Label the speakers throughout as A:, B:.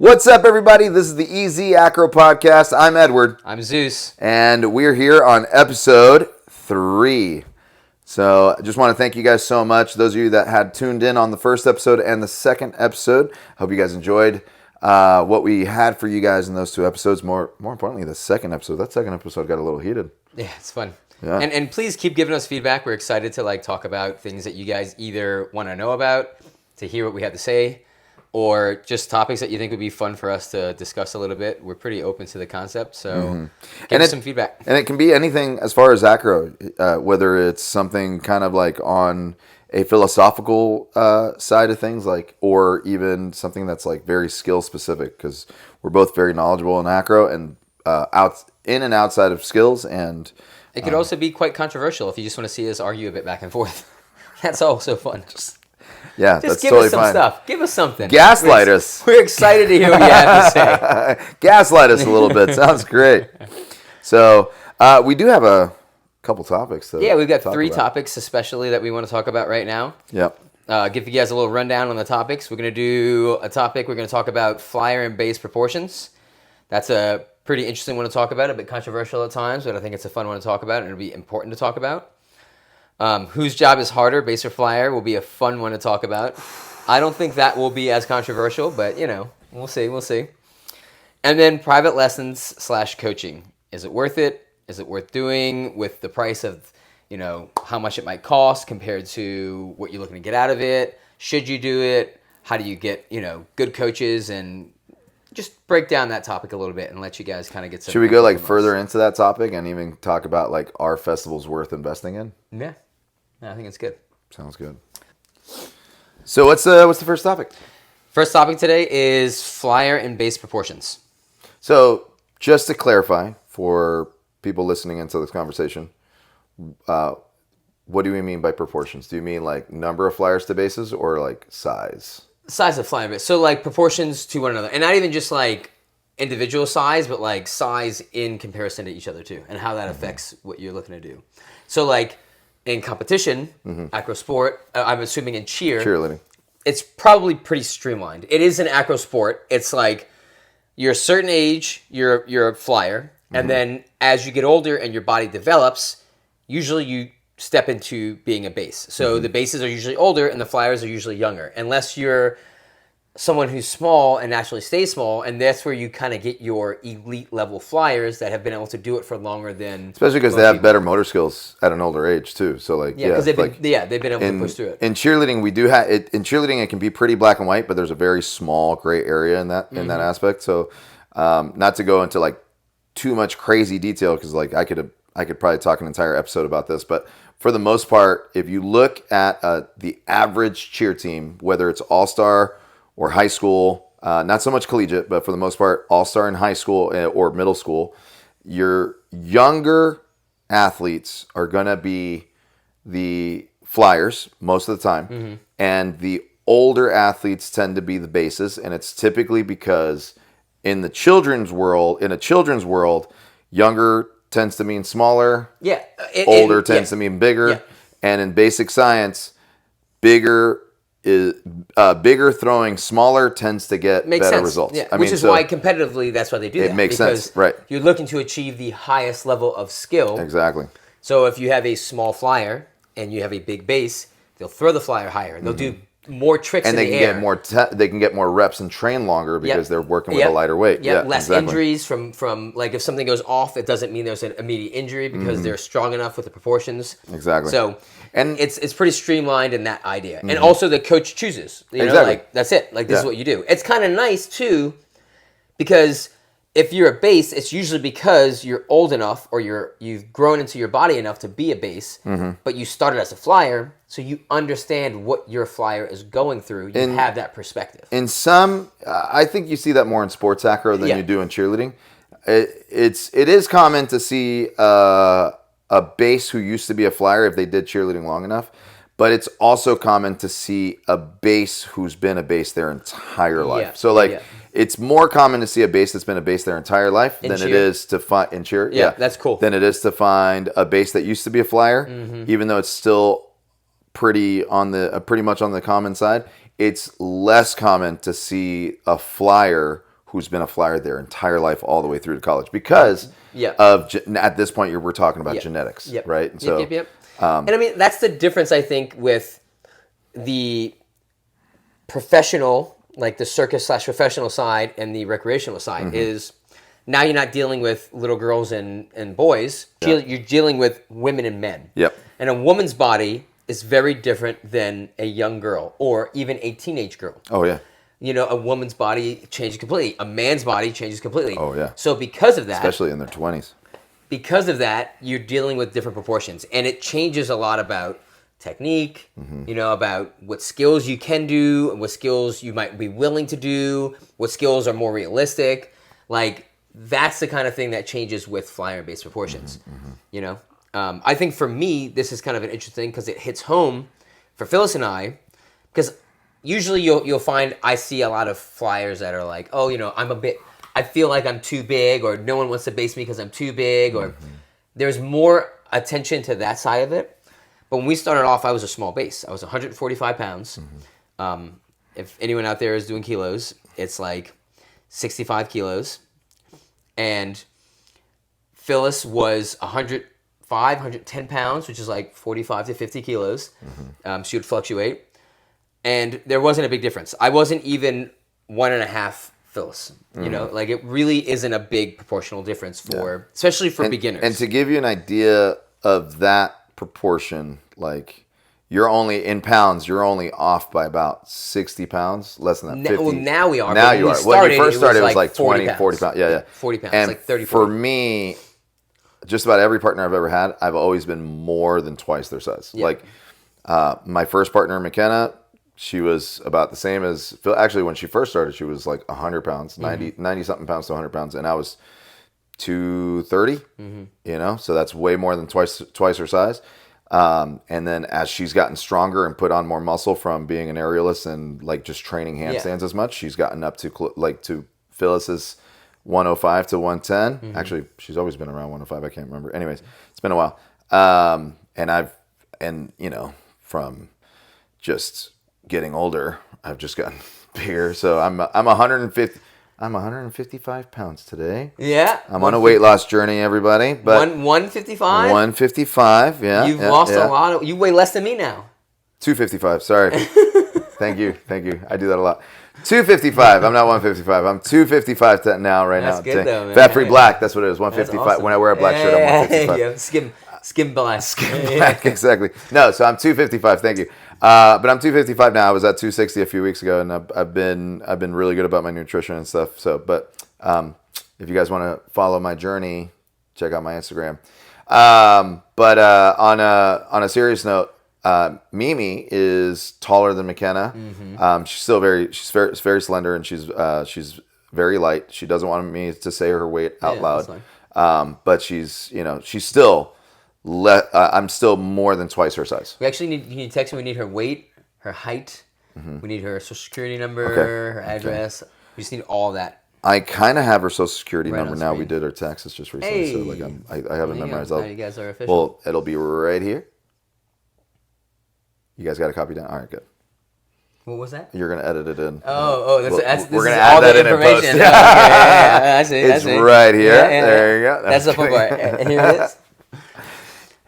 A: What's up, everybody? This is the EZ Acro Podcast. I'm Edward.
B: I'm Zeus.
A: And we're here on episode 3. So I just want to thank you guys so much. Those of you that had tuned in on the first episode and the second episode. Hope you guys enjoyed what we had for you guys in those 2 episodes. More importantly, the second episode. That second episode got a little heated.
B: Yeah, it's fun.
A: Yeah.
B: And please keep giving us feedback. We're excited to talk about things that you guys either want to know about, to hear what we have to say, or just topics that you think would be fun for us to discuss a little bit. We're pretty open to the concept, so give us some feedback.
A: And it can be anything as far as acro, whether it's something kind of like on a philosophical side of things, or even something that's like very skill specific, because we're both very knowledgeable in acro and in and outside of skills. And
B: it could also be quite controversial if you just want to see us argue a bit back and forth. That's also fun. Just
A: that's
B: give
A: totally
B: us some
A: fine.
B: Stuff. Give us something.
A: Gaslight us.
B: We're excited to hear what you have to say.
A: Gaslight us a little bit. Sounds great. So we do have a couple topics.
B: We've got 3 topics especially that we want to talk about right now.
A: Yep.
B: Give you guys a little rundown on the topics. We're going to do a topic. We're going to talk about flyer and base proportions. That's a pretty interesting one to talk about, a bit controversial at times, but I think it's a fun one to talk about, and it'll be important to talk about. Whose job is harder, base or flyer, will be a fun one to talk about. I don't think that will be as controversial, but, we'll see. And then private lessons / coaching. Is it worth it? Is it worth doing with the price of, how much it might cost compared to what you're looking to get out of it? Should you do it? How do you get, good coaches? And just break down that topic a little bit and let you guys kind of get some.
A: Should we go further into that topic and even talk about are festivals worth investing in?
B: Yeah, I think it's good.
A: Sounds good. So what's the first topic?
B: First topic today is flyer and base proportions.
A: So just to clarify for people listening into this conversation, what do we mean by proportions? Do you mean number of flyers to bases or size?
B: Size of flyer base. So proportions to one another. And not even just individual size, but size in comparison to each other too. And how that affects what you're looking to do. So in competition, acro sport, I'm assuming in cheerleading, it's probably pretty streamlined. It is an acro sport. It's you're a certain age, you're a flyer. And then as you get older and your body develops, usually you step into being a base. So the bases are usually older and the flyers are usually younger. Unless you're someone who's small and naturally stays small, and that's where you kind of get your elite level flyers that have been able to do it for longer than...
A: Especially because they have better motor skills at an older age too. So
B: because they've been able to push through it.
A: In cheerleading, we do have it. In cheerleading, it can be pretty black and white, but there's a very small gray area in that aspect. So not to go into too much crazy detail, because I could probably talk an entire episode about this, but for the most part, if you look at the average cheer team, whether it's all-star or high school, not so much collegiate, but for the most part, all-star in high school or middle school, your younger athletes are going to be the flyers most of the time, and the older athletes tend to be the bases, and it's typically because in a children's world, younger tends to mean smaller.
B: Yeah.
A: Older tends to mean bigger. Yeah. And in basic science, bigger throwing smaller tends to get better results.
B: Yeah. Which is why competitively that's why they do that.
A: It makes sense, right?
B: You're looking to achieve the highest level of skill.
A: Exactly.
B: So if you have a small flyer and you have a big base, they'll throw the flyer higher. They'll do more tricks in the air.
A: And they can get more reps and train longer because they're working with a lighter weight.
B: Yeah, less injuries from if something goes off, it doesn't mean there's an immediate injury because they're strong enough with the proportions.
A: Exactly.
B: So and it's pretty streamlined in that idea. And also the coach chooses. That's it. This is what you do. It's kind of nice too, because if you're a base, it's usually because you're old enough or you've grown into your body enough to be a base, but you started as a flyer, so you understand what your flyer is going through. You have that perspective. In
A: some, I think you see that more in sports acro than you do in cheerleading. It is common to see a base who used to be a flyer if they did cheerleading long enough, but it's also common to see a base who's been a base their entire life.
B: Yeah.
A: So it's more common to see a base that's been a base their entire life than it is to find in cheer.
B: Yeah, that's cool.
A: Than it is to find a base that used to be a flyer, even though it's still pretty much on the common side. It's less common to see a flyer who's been a flyer their entire life all the way through to college because at this point we're talking about genetics, right? And so,
B: and I mean, that's the difference, I think, with the professional, like the circus/professional side and the recreational side is now you're not dealing with little girls and boys. You're dealing with women and men.
A: Yep.
B: And a woman's body is very different than a young girl or even a teenage girl.
A: Oh, yeah.
B: You know, a woman's body changes completely. A man's body changes completely.
A: Oh, yeah.
B: So because of that...
A: Especially in their 20s.
B: Because of that, you're dealing with different proportions. And it changes a lot about technique, you know, about what skills you can do, what skills you might be willing to do, what skills are more realistic. Like, that's the kind of thing that changes with flyer-based proportions, you know? I think for me, this is kind of an interesting because it hits home for Phyllis and I, because usually you'll find I see a lot of flyers that are like, oh, you know, I feel like I'm too big, or no one wants to base me because I'm too big, or there's more attention to that side of it. But when we started off, I was a small base. I was 145 pounds. If anyone out there is doing kilos, it's like 65 kilos. And Phyllis was 105, 110 pounds, which is like 45 to 50 kilos. She would fluctuate. And there wasn't a big difference. I wasn't even 1.5 Phyllis. You know, like it really isn't a big proportional difference for, especially for beginners.
A: And to give you an idea of that proportion, like you're only in pounds, you're only off by about 60 pounds, less than that. 50.
B: Well, now we are.
A: Now you are. When you first started, it was like
B: 20,
A: 40 pounds. Yeah.
B: 40 pounds,
A: and
B: like 30
A: for
B: 40.
A: me, just about every partner I've ever had, I've always been more than twice their size. Like my first partner, McKenna, she was about the same as Phil. Actually, when she first started, she was like 100 pounds, 90 something pounds to 100 pounds. And I was 230, you know, so that's way more than twice her size. And then as she's gotten stronger and put on more muscle from being an aerialist and like just training handstands as much, she's gotten up to like to Phyllis's 105 to 110. Actually, she's always been around 105. I can't remember. Anyways, it's been a while. And you know, from just getting older, I've just gotten bigger. So I'm 150. I'm 155 pounds today.
B: Yeah.
A: I'm on a weight loss journey, everybody. But
B: 155?
A: 155, yeah.
B: You've lost a lot of... You weigh less than me now.
A: 255, sorry. Thank you. I do that a lot. 255. I'm not 155. I'm 255 now, right now.
B: That's good, though, man.
A: Fat-free black, that's what it is. 155.
B: Awesome.
A: When I wear a black shirt, I'm 155.
B: Yeah, skim black.
A: Black, exactly. No, so I'm 255. Thank you. But I'm 255 now. I was at 260 a few weeks ago, and I've been really good about my nutrition and stuff. So, but if you guys want to follow my journey, check out my Instagram. But on a serious note, Mimi is taller than McKenna. She's still very slender, and she's very light. She doesn't want me to say her weight out loud. But she's still. I'm still more than twice her size.
B: We actually need to text me. We need her weight, her height. We need her social security number, her address. We just need all that.
A: I kind of have her social security
B: Right
A: number now.
B: screen.
A: We did her taxes just recently, so like I have it memorized.
B: Now you guys are official.
A: Well, it'll be right here. You guys got a copy down? All right, good.
B: What was that?
A: You're gonna edit it in.
B: We're
A: gonna
B: add
A: add that in
B: information.
A: post.
B: I see.
A: It's right here. There you go.
B: That's the fun part. And here it is.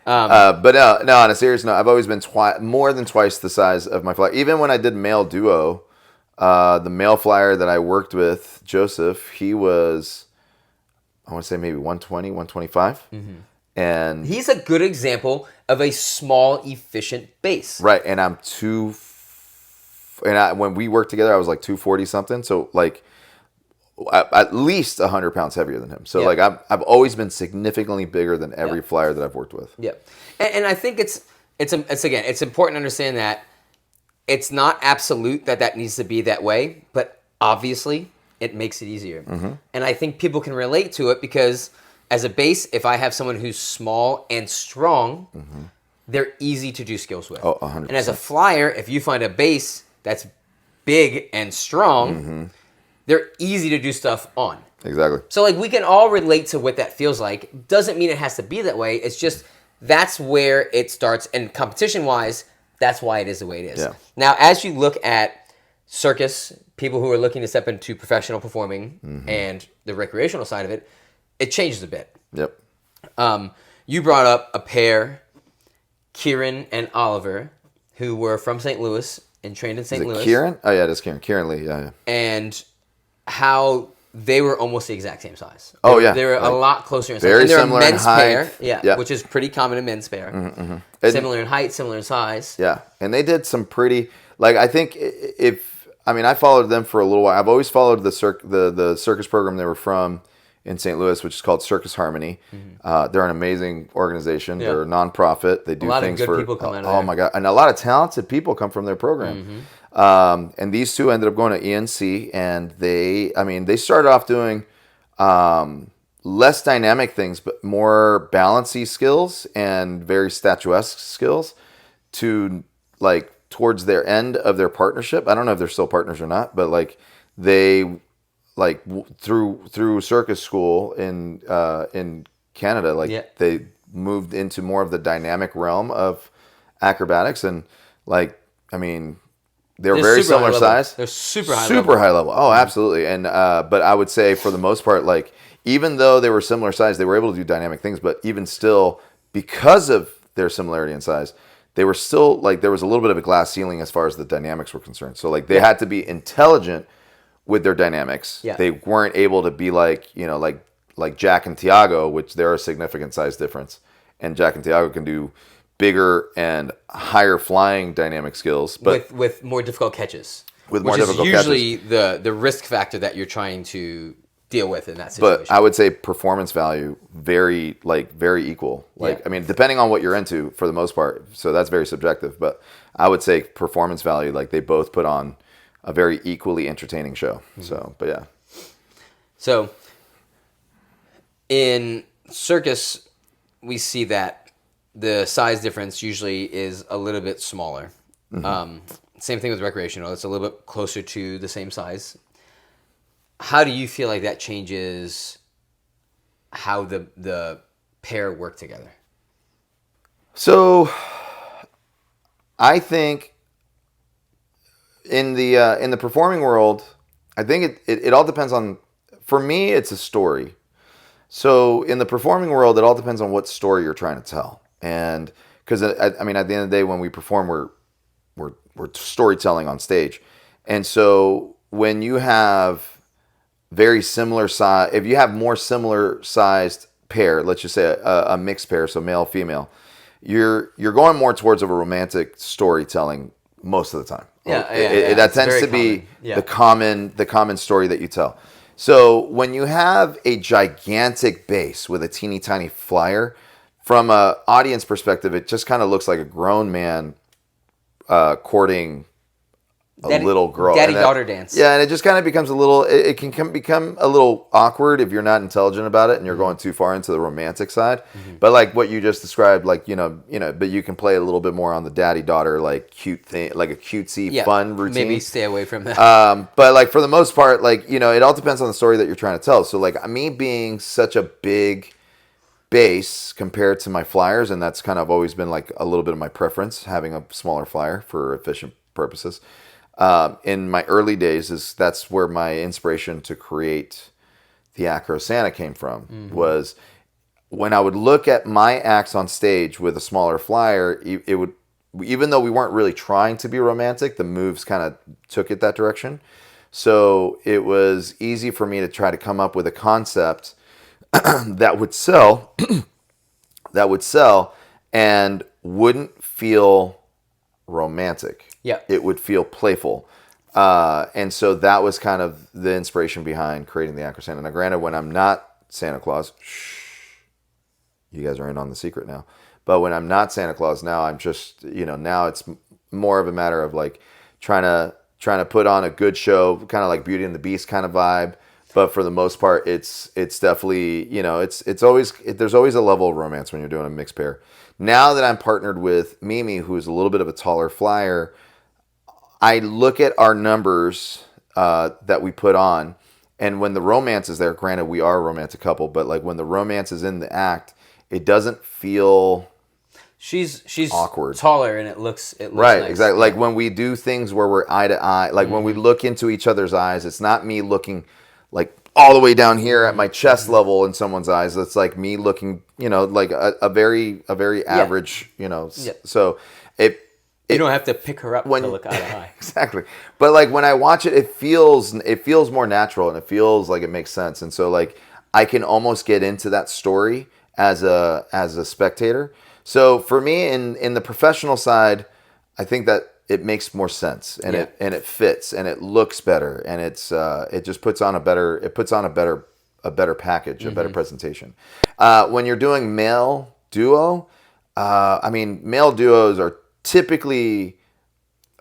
A: But no, on a serious note, I've always been more than twice the size of my flyer. Even when I did male duo, the male flyer that I worked with, Joseph, he was, I want to say maybe 120, 125. And
B: he's a good example of a small, efficient base.
A: Right, and I'm when we worked together, I was like 240 something. So like at least 100 pounds heavier than him. So like I've always been significantly bigger than every flyer that I've worked with.
B: Yeah, and I think it's important to understand that it's not absolute that needs to be that way, but obviously it makes it easier. And I think people can relate to it because as a base, if I have someone who's small and strong, they're easy to do skills with.
A: Oh, 100%.
B: And as a flyer, if you find a base that's big and strong, they're easy to do stuff on.
A: Exactly.
B: So like we can all relate to what that feels like. Doesn't mean it has to be that way. It's just that's where it starts. And competition-wise, that's why it is the way it is.
A: Yeah.
B: Now, as you look at circus people who are looking to step into professional performing and the recreational side of it, it changes a bit.
A: Yep.
B: You brought up a pair, Kieran and Oliver, who were from St. Louis and trained in St. Louis.
A: Kieran? Oh yeah, it is Kieran. Kieran Lee. Yeah.
B: And how they were almost the exact same size.
A: Oh yeah,
B: they were a lot closer in size.
A: Very
B: and they're
A: similar
B: a men's
A: in height.
B: pair,
A: Yeah,
B: which is pretty common in men's pair. Similar in height, similar in size.
A: Yeah, and they did some pretty I think I followed them for a little while. I've always followed the circus program they were from in St. Louis, which is called Circus Harmony. They're an amazing organization. Yeah. They're a nonprofit. They do things for
B: people come out of there.
A: Oh my god, and a lot of talented people come from their program. And these two ended up going to ENC, and they started off doing less dynamic things, but more balancy skills and very statuesque skills to towards their end of their partnership. I don't know if they're still partners or not, but they through circus school in Canada, they moved into more of the dynamic realm of acrobatics, and they're very similar size.
B: They're super high
A: level. Oh, absolutely. And but I would say for the most part, even though they were similar size, they were able to do dynamic things. But even still, because of their similarity in size, they were still there was a little bit of a glass ceiling as far as the dynamics were concerned. So they had to be intelligent with their dynamics.
B: Yeah.
A: They weren't able to be like Jack and Tiago, which there are a significant size difference. And Jack and Tiago can do bigger and higher flying dynamic skills, but
B: with more difficult catches.
A: With more difficult catches.
B: Usually the risk factor that you're trying to deal with in that situation.
A: But I would say performance value very equal. Depending on what you're into for the most part. So that's very subjective, but I would say performance value, they both put on a very equally entertaining show. So, but yeah.
B: So in circus, we see that the size difference usually is a little bit smaller. Same thing with recreational. It's a little bit closer to the same size. How do you feel like that changes how the pair work together?
A: So I think in the performing world, I think it all depends on, for me, it's a story. So in the performing world, it all depends on what story you're trying to tell. And because at the end of the day, when we perform, we're storytelling on stage. And so when you have very similar size, if you have more similar sized pair, let's just say a mixed pair, so male, female, you're going more towards of a romantic storytelling most of the time. That tends to be the common story that you tell. So when you have a gigantic base with a teeny tiny flyer, from an audience perspective, it just kind of looks like a grown man courting a little girl.
B: Daddy-daughter dance.
A: Yeah, and it just kind of becomes a little, it can become a little awkward if you're not intelligent about it and you're going too far into the romantic side. But what you just described, but you can play a little bit more on the daddy-daughter, cute thing, like a cutesy, fun routine.
B: Maybe stay away from that.
A: But for the most part, it all depends on the story that you're trying to tell. So me being such a big base compared to my flyers, and that's kind of always been a little bit of my preference, having a smaller flyer for efficient purposes. In my early days, that's where my inspiration to create the Acro Santa came from. Was when I would look at my acts on stage with a smaller flyer, it would, even though we weren't really trying to be romantic, the moves kind of took it that direction. So it was easy for me to try to come up with a concept that would sell, and wouldn't feel romantic.
B: Yeah.
A: It would feel playful. And so that was kind of the inspiration behind creating the Acro Santa. Now, granted, when I'm not Santa Claus, you guys are in on the secret now. But when I'm not Santa Claus, now I'm just, now it's more of a matter of trying to put on a good show, kind of like Beauty and the Beast kind of vibe. But for the most part, it's definitely, it's always, there's always a level of romance when you're doing a mixed pair. Now that I'm partnered with Mimi, who's a little bit of a taller flyer, I look at our numbers that we put on, and when the romance is there, granted we are a romantic couple, but when the romance is in the act, it doesn't feel
B: she's
A: awkward,
B: taller, and it looks
A: right,
B: nice.
A: exactly. Like when we do things where we're eye to eye, like when we look into each other's eyes, it's not me looking like all the way down here at my chest level in someone's eyes. It's like me looking, like a very average, so
B: you don't have to pick her up to look eye to eye.
A: Exactly. But like when I watch it, it feels more natural, and it feels like it makes sense. And so like I can almost get into that story as a spectator. So for me in the professional side, I think that it makes more sense, and it fits, and it looks better, and it just puts on a better package, a better presentation. When you're doing male duo, male duos are typically,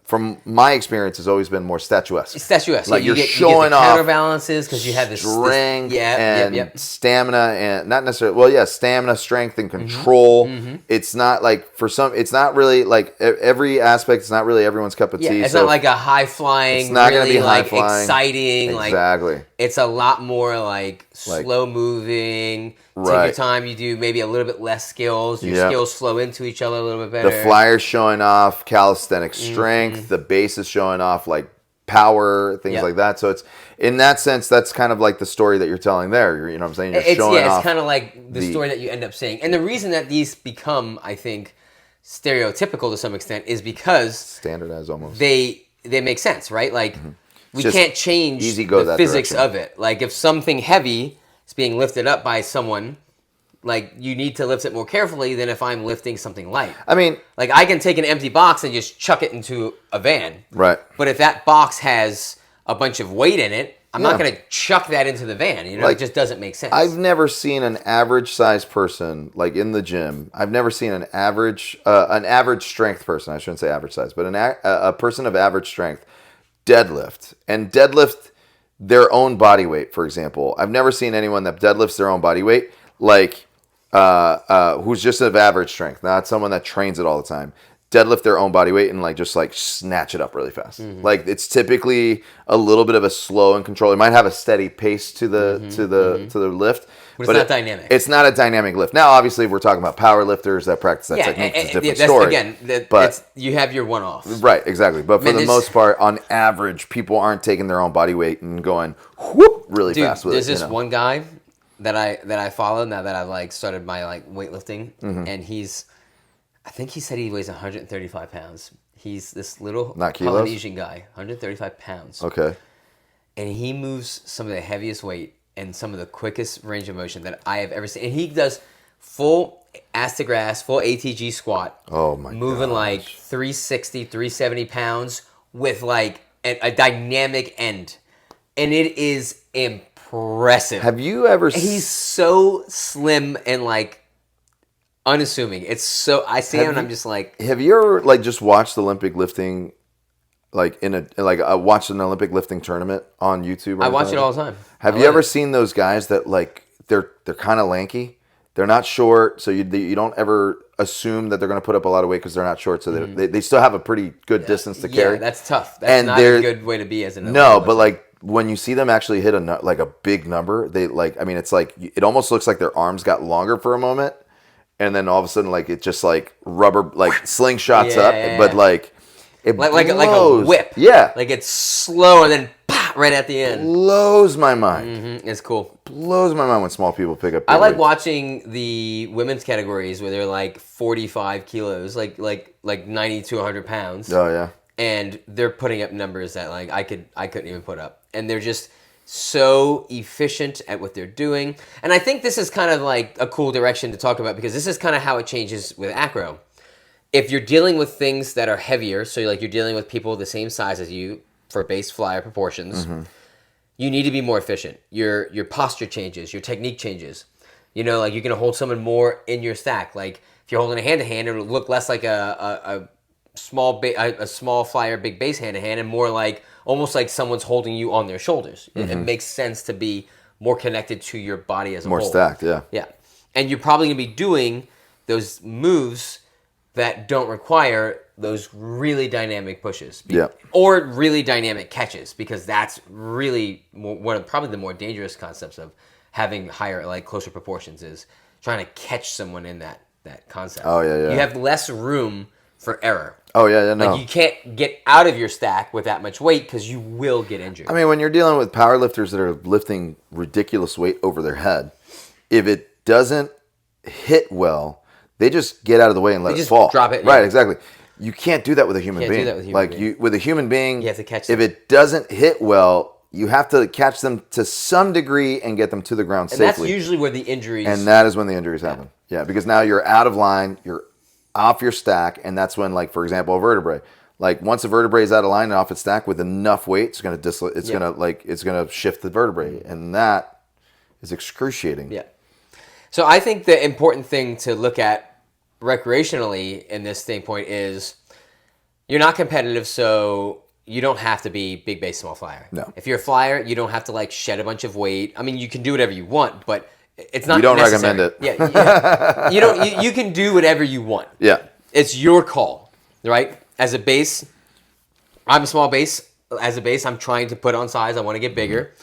A: from my experience, has always been more statuesque.
B: Statuesque.
A: Like
B: you get
A: showing
B: the
A: off
B: counterbalances because you have this
A: strength and stamina, and not necessarily. Stamina, strength, and control. It's not like it's not really like every aspect. It's not really everyone's cup of tea.
B: It's not like a high flying. It's not really going to be exciting.
A: Exactly.
B: It's a lot more like slow moving. Take your time. You do maybe a little bit less skills. Your skills flow into each other a little bit better.
A: The flyer's showing off calisthenic strength. The base is showing off like power, things like that. So it's in that sense, that's kind of like the story that you're telling there. You know what I'm saying? You're showing off.
B: It's kind of like the story that you end up seeing. And the reason that these become, I think, stereotypical to some extent is because
A: standardized almost.
B: They make sense, right? Like we can't change the physics of it. Like if something heavy is being lifted up by someone, like you need to lift it more carefully than if I'm lifting something light.
A: I mean,
B: like I can take an empty box and just chuck it into a van.
A: Right.
B: But if that box has a bunch of weight in it, I'm not going to chuck that into the van. It just doesn't make sense.
A: I've never seen an average sized person like in the gym. I've never seen an average strength person. I shouldn't say average size, but a person of average strength deadlift their own body weight. For example, I've never seen anyone that deadlifts their own body weight like who's just of average strength, not someone that trains it all the time. Deadlift their own body weight and just snatch it up really fast. Like it's typically a little bit of a slow and control. It might have a steady pace to the lift,
B: but it's not dynamic.
A: It's not a dynamic lift. Now, obviously, we're talking about power lifters that practice that technique. It's a different story.
B: Again, you have your one-offs.
A: Right, exactly. But for the most part, on average, people aren't taking their own body weight and going whoop really fast with it.
B: There's this one guy that I follow now that I've started my weightlifting, and I think he said he weighs 135 pounds. He's this little Polynesian guy, 135 pounds.
A: Okay.
B: And he moves some of the heaviest weight and some of the quickest range of motion that I have ever seen. And he does full ass to grass, full ATG squat.
A: Oh my god.
B: Moving 360, 370 pounds with a dynamic end. And it is impressive.
A: Have you ever
B: He's so slim and unassuming. It's so I see him and I'm just
A: have you ever just watched Olympic lifting watched an Olympic lifting tournament on YouTube?
B: I watch it all the time.
A: Have you ever seen those guys that they're kind of lanky? They're not short, so you don't ever assume that they're going to put up a lot of weight because they're not short. So they still have a pretty good distance to carry.
B: Yeah, that's tough. That's not a good way to be as an Olympic
A: No, but when you see them actually hit a big number, they it's it almost looks like their arms got longer for a moment. And then all of a sudden, it just rubber, slingshots up, but it
B: like a whip.
A: Yeah,
B: it's slow and then right at the end.
A: Blows my mind.
B: It's cool.
A: Blows my mind when small people pick up.
B: I like watching the women's categories where they're 45 kilos, like 90 to 100 pounds.
A: Oh yeah.
B: And they're putting up numbers that I couldn't even put up, and they're just so efficient at what they're doing. And I think this is kind of a cool direction to talk about because this is kind of how it changes with acro. If you're dealing with things that are heavier, so you're dealing with people the same size as you for base flyer proportions, you need to be more efficient. Your posture changes, your technique changes. You're going to hold someone more in your stack. If you're holding a hand-to-hand, it'll look less like a small flyer, big base hand-to-hand, and more almost like someone's holding you on their shoulders. It makes sense to be more connected to your body as a whole.
A: More stacked, yeah.
B: Yeah. And you're probably going to be doing those moves that don't require those really dynamic pushes. Or really dynamic catches, because that's really one of probably the more dangerous concepts of having higher, closer proportions is trying to catch someone in that that concept.
A: Oh, yeah.
B: You have less room for error.
A: Oh, yeah, no.
B: Like, you can't get out of your stack with that much weight because you will get injured.
A: I mean, when you're dealing with powerlifters that are lifting ridiculous weight over their head, if it doesn't hit well, they just get out of the way and let it fall.
B: Drop it.
A: Right, exactly. You can't do that with a human being.
B: Do that with a human being.
A: With a human being,
B: you have to catch
A: them. If it doesn't hit well, you have to catch them to some degree and get them to the ground safely.
B: And that's usually where the injuries...
A: And that is when the injuries happen. Yeah, because now you're out of line, you're off your stack, and that's when, like, for example, a vertebrae. Like, once a vertebrae is out of line and off its stack with enough weight, it's going to shift the vertebrae, and that is excruciating.
B: Yeah. So I think the important thing to look at recreationally in this standpoint is you're not competitive, so you don't have to be big base, small flyer.
A: No.
B: If you're a flyer, you don't have to like shed a bunch of weight. I mean, you can do whatever you want, but it's not.
A: You don't
B: necessary.
A: recommend it.
B: Yeah. You don't. You can do whatever you want.
A: Yeah.
B: It's your call, right? As a base, I'm a small base. As a base, I'm trying to put on size. I want to get bigger,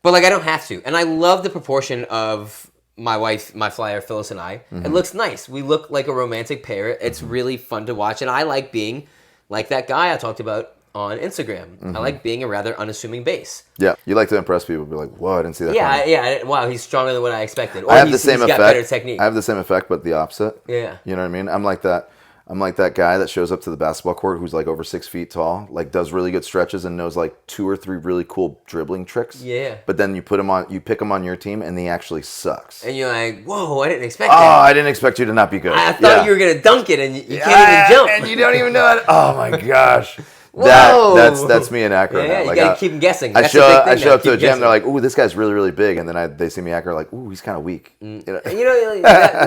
B: but like I don't have to. And I love the proportion of my wife, my flyer, Phyllis, and I. It looks nice. We look like a romantic pair. It's really fun to watch, and I like being like that guy I talked about on Instagram. I like being a rather unassuming base.
A: Yeah, you like to impress people. Be like, whoa, I didn't see that.
B: Yeah. Wow, he's stronger than what I expected. Or
A: I have the same
B: he's
A: effect.
B: got better technique.
A: I have the same effect, but the opposite.
B: Yeah.
A: You know what I mean? I'm like that guy that shows up to the basketball court who's like over 6 feet tall, like does really good stretches and knows like 2 or 3 really cool dribbling tricks.
B: Yeah.
A: But then you pick him on your team, and he actually sucks.
B: And you're like, whoa, I didn't expect
A: Oh,
B: that.
A: I didn't expect you to not be good.
B: I thought you were gonna dunk it, and you can't even jump.
A: And you don't even know it. Oh my gosh.
B: Whoa.
A: That's me in Acro now.
B: Yeah,
A: Like,
B: you gotta keep them guessing.
A: I show up to a gym, they're like, ooh, this guy's really, really big. And then they see me Acro, like, ooh, he's kind of weak.
B: You know,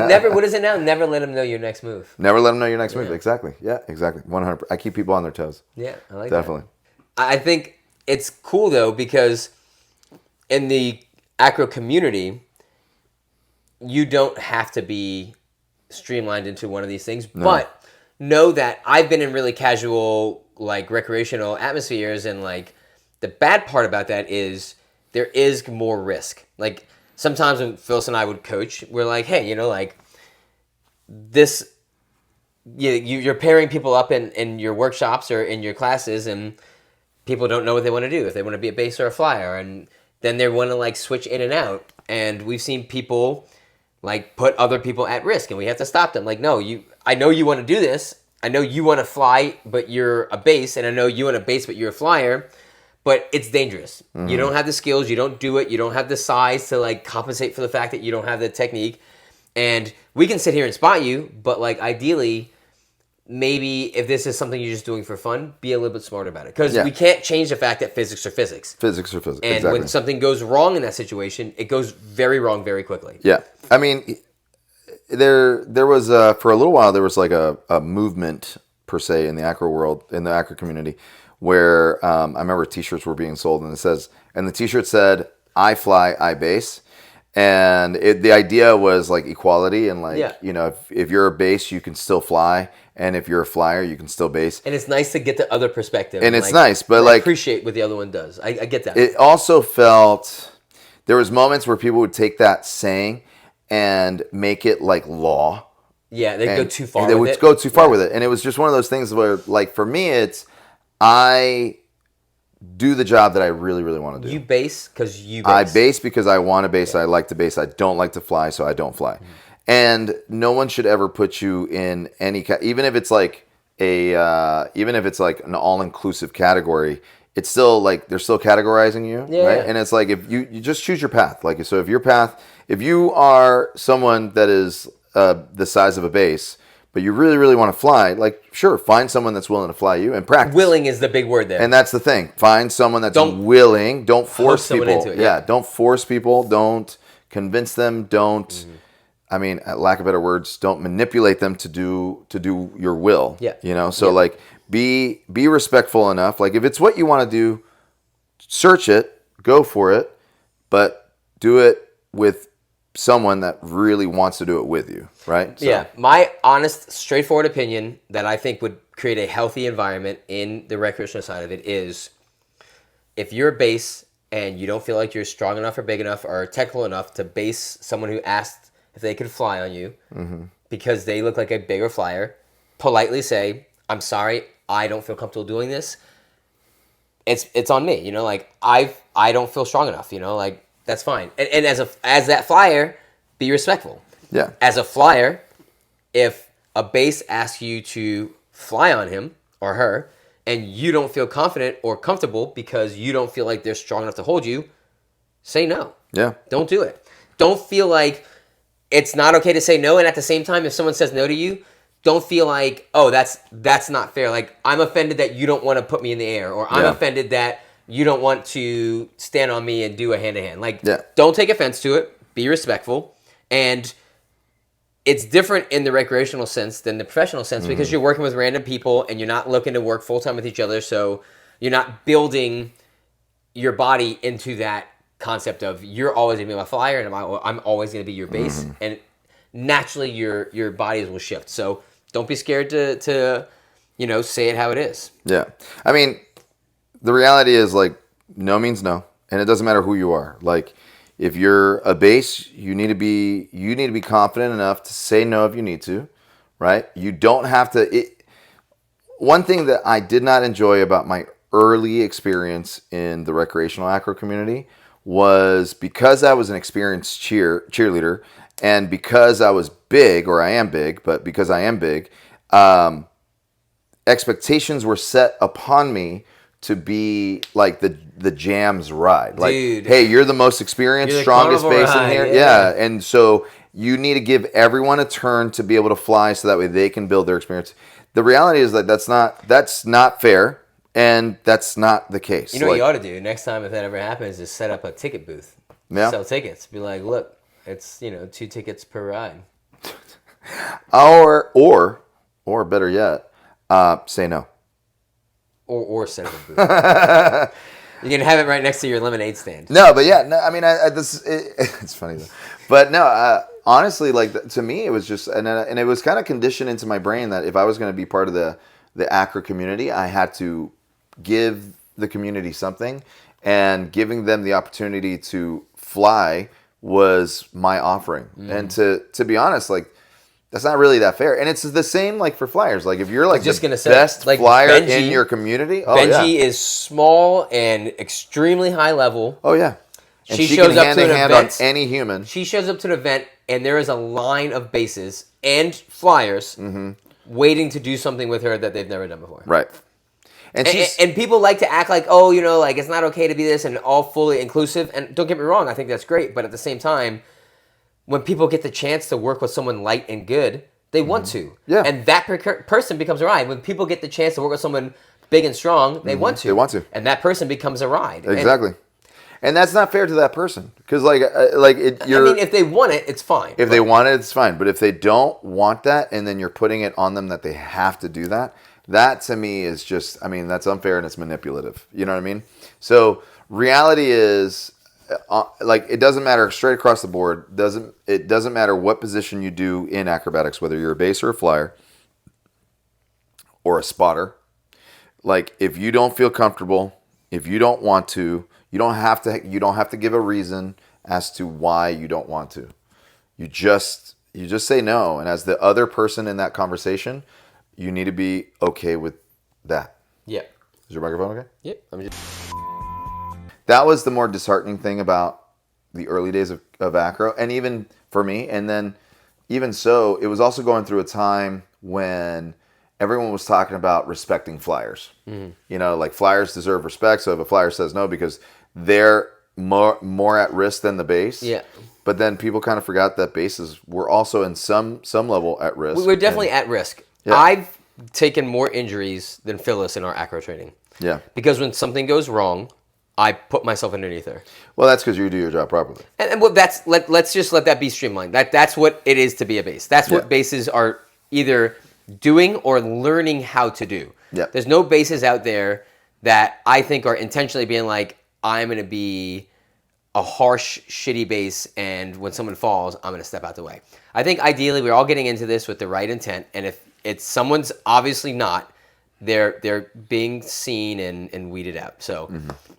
B: never, what is it now? Never let them know your next move.
A: Never let them know your next move. Exactly. Yeah, exactly. 100%. I keep people on their toes.
B: Yeah, I like
A: Definitely.
B: that. I think it's cool, though, because in the Acro community, you don't have to be streamlined into one of these things. No. But know that I've been in really casual, like, recreational atmospheres, and, like, the bad part about that is there is more risk. Like, sometimes when Phyllis and I would coach, we're like, hey, you know, like, this, you're pairing people up in your workshops or in your classes, and people don't know what they want to do, if they want to be a base or a flyer, and then they want to, like, switch in and out. And we've seen people, like, put other people at risk, and we have to stop them. Like, no, I know you want to do this. I know you want to fly, but you're a base, and I know you want a base, but you're a flyer, but it's dangerous. You don't have the skills, you don't do it, you don't have the size to, like, compensate for the fact that you don't have the technique, and we can sit here and spot you, but, like, ideally, maybe if this is something you're just doing for fun, be a little bit smarter about it, because we can't change the fact that physics are physics.
A: Physics are physics,
B: and
A: exactly.
B: when something goes wrong in that situation, it goes very wrong very quickly.
A: Yeah, I mean, there was for a little while there was like a movement per se in the Acro world, in the Acro community, where I remember T-shirts were being sold, and the T-shirt said, "I fly, I base," and the idea was like equality, and like you know, if you're a base, you can still fly, and if you're a flyer, you can still base.
B: And it's nice to get the other perspective,
A: and it's nice, but
B: I
A: like
B: appreciate what the other one does. I get that.
A: It also felt there was moments where people would take that saying and make it like law.
B: Yeah, they'd go too far with it.
A: They would go too far with it. And it was just one of those things where, like, for me, it's I do the job that I really, really want to do.
B: You base because you base.
A: I base because I want to base. I like to base. I don't like to fly, so I don't fly. Mm-hmm. And no one should ever put you in any even if it's like an all-inclusive category. It's still like they're still categorizing you, right? And it's like if you just choose your path. Like, so if you are someone that is the size of a base, but you really, really want to fly, like, sure, find someone that's willing to fly you and practice.
B: Willing is the big word there.
A: And that's the thing. Find someone that's willing. Don't force people.
B: Into it,
A: yeah, don't force people. Don't convince them. Don't, I mean, at lack of better words, don't manipulate them to do your will.
B: Yeah.
A: You know, so like be respectful enough. Like, if it's what you want to do, search it, go for it, but do it with someone that really wants to do it with you, right? So.
B: Yeah, my honest, straightforward opinion that I think would create a healthy environment in the recreational side of it is if you're a base and you don't feel like you're strong enough or big enough or technical enough to base someone who asked if they could fly on you, because they look like a bigger flyer, politely say, I'm sorry, I don't feel comfortable doing this. It's on me, like I don't feel strong enough, like that's fine. And as that flyer, be respectful.
A: Yeah.
B: As a flyer, if a base asks you to fly on him or her and you don't feel confident or comfortable because you don't feel like they're strong enough to hold you, say no.
A: Yeah.
B: Don't do it. Don't feel like it's not okay to say no. And at the same time, if someone says no to you, don't feel like, oh, that's not fair. Like, I'm offended that you don't want to put me in the air, or I'm offended that you don't want to stand on me and do a hand-to-hand. Like, don't take offense to it. Be respectful. And it's different in the recreational sense than the professional sense because you're working with random people and you're not looking to work full-time with each other. So you're not building your body into that concept of you're always going to be my flyer and I'm always going to be your base. And naturally your bodies will shift. So don't be scared to say it how it is.
A: Yeah. I mean, the reality is, like, no means no, and it doesn't matter who you are. Like, if you're a base, you need to be confident enough to say no if you need to, right? You don't have to. One thing that I did not enjoy about my early experience in the recreational acro community was because I was an experienced cheerleader, and because I was big, or I am big, but because I am big, expectations were set upon me to be like the jams ride. Like,
B: dude,
A: hey, you're the most experienced, strongest base in here. Yeah. And so you need to give everyone a turn to be able to fly so that way they can build their experience. The reality is that that's not fair, and that's not the case.
B: You know what you ought to do next time if that ever happens is set up a ticket booth.
A: Yeah.
B: Sell tickets. Be like, look, it's 2 tickets per ride.
A: Or better yet, say no.
B: Or set up a booth. You can have it right next to your lemonade stand.
A: No, but yeah, no, I mean, it's funny though. But no, honestly, like, to me, it was just, and it was kind of conditioned into my brain that if I was going to be part of the acro community, I had to give the community something, and giving them the opportunity to fly was my offering. And to be honest, like, that's not really that fair. And it's the same, like, for flyers. Like, if you're like best like flyer Benji, in your community,
B: Benji is small and extremely high level.
A: Oh yeah. And she
B: shows
A: can
B: up to an event
A: on any human.
B: She shows up to an event and there is a line of bases and flyers waiting to do something with her that they've never done before.
A: Right.
B: And people like to act like, oh, like, it's not okay to be this and all fully inclusive. And don't get me wrong, I think that's great. But at the same time, when people get the chance to work with someone light and good, they want to.
A: Yeah.
B: And that person becomes a ride. When people get the chance to work with someone big and strong, they want to.
A: They want to.
B: And that person becomes a ride.
A: Exactly. And that's not fair to that person. Because, I
B: mean, if they want it, it's fine.
A: If they want it, it's fine. But if they don't want that, and then you're putting it on them that they have to do that, that to me is just, I mean, that's unfair and it's manipulative. You know what I mean? So reality is, it doesn't matter straight across the board. It doesn't matter what position you do in acrobatics, whether you're a base or a flyer or a spotter. Like, if you don't feel comfortable, if you don't want to, you don't have to give a reason as to why you don't want to. You just say no. And as the other person in that conversation, you need to be okay with that.
B: Yeah.
A: Is your microphone okay?
B: Yep.
A: That was the more disheartening thing about the early days of acro, and even for me. And then, even so, it was also going through a time when everyone was talking about respecting flyers. Like, flyers deserve respect. So if a flyer says no because they're more at risk than the base.
B: Yeah.
A: But then people kind of forgot that bases were also in some level at risk.
B: We're definitely at risk. Yeah. I've taken more injuries than Phyllis in our acro training.
A: Yeah.
B: Because when something goes wrong, I put myself underneath her.
A: Well, that's because you do your job properly.
B: And let's just let that be streamlined. That's what it is to be a base. That's what bases are either doing or learning how to do.
A: Yeah.
B: There's no bases out there that I think are intentionally being like, I'm going to be a harsh, shitty base, and when someone falls, I'm going to step out the way. I think ideally we're all getting into this with the right intent, and if it's someone's obviously not, they're being seen and weeded out. So,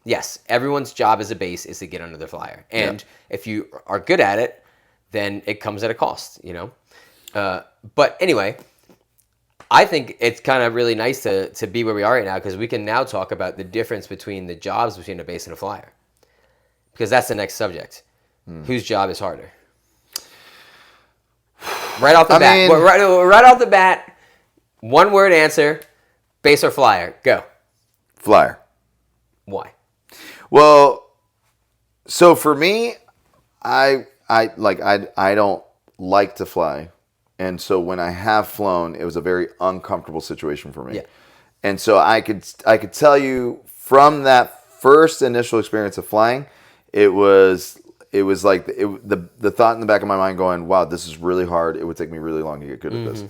B: yes, everyone's job as a base is to get under the flyer. And if you are good at it, then it comes at a cost, But anyway, I think it's kind of really nice to be where we are right now because we can now talk about the difference between the jobs between a base and a flyer. Because that's the next subject. Whose job is harder? Right off the bat. Right off the bat, one word answer, base or flyer. Go.
A: Flyer.
B: Why?
A: Well, so for me, I don't like to fly. And so when I have flown, it was a very uncomfortable situation for me.
B: Yeah.
A: And so I could tell you from that first initial experience of flying, it was like the thought in the back of my mind going, wow, this is really hard. It would take me really long to get good at this.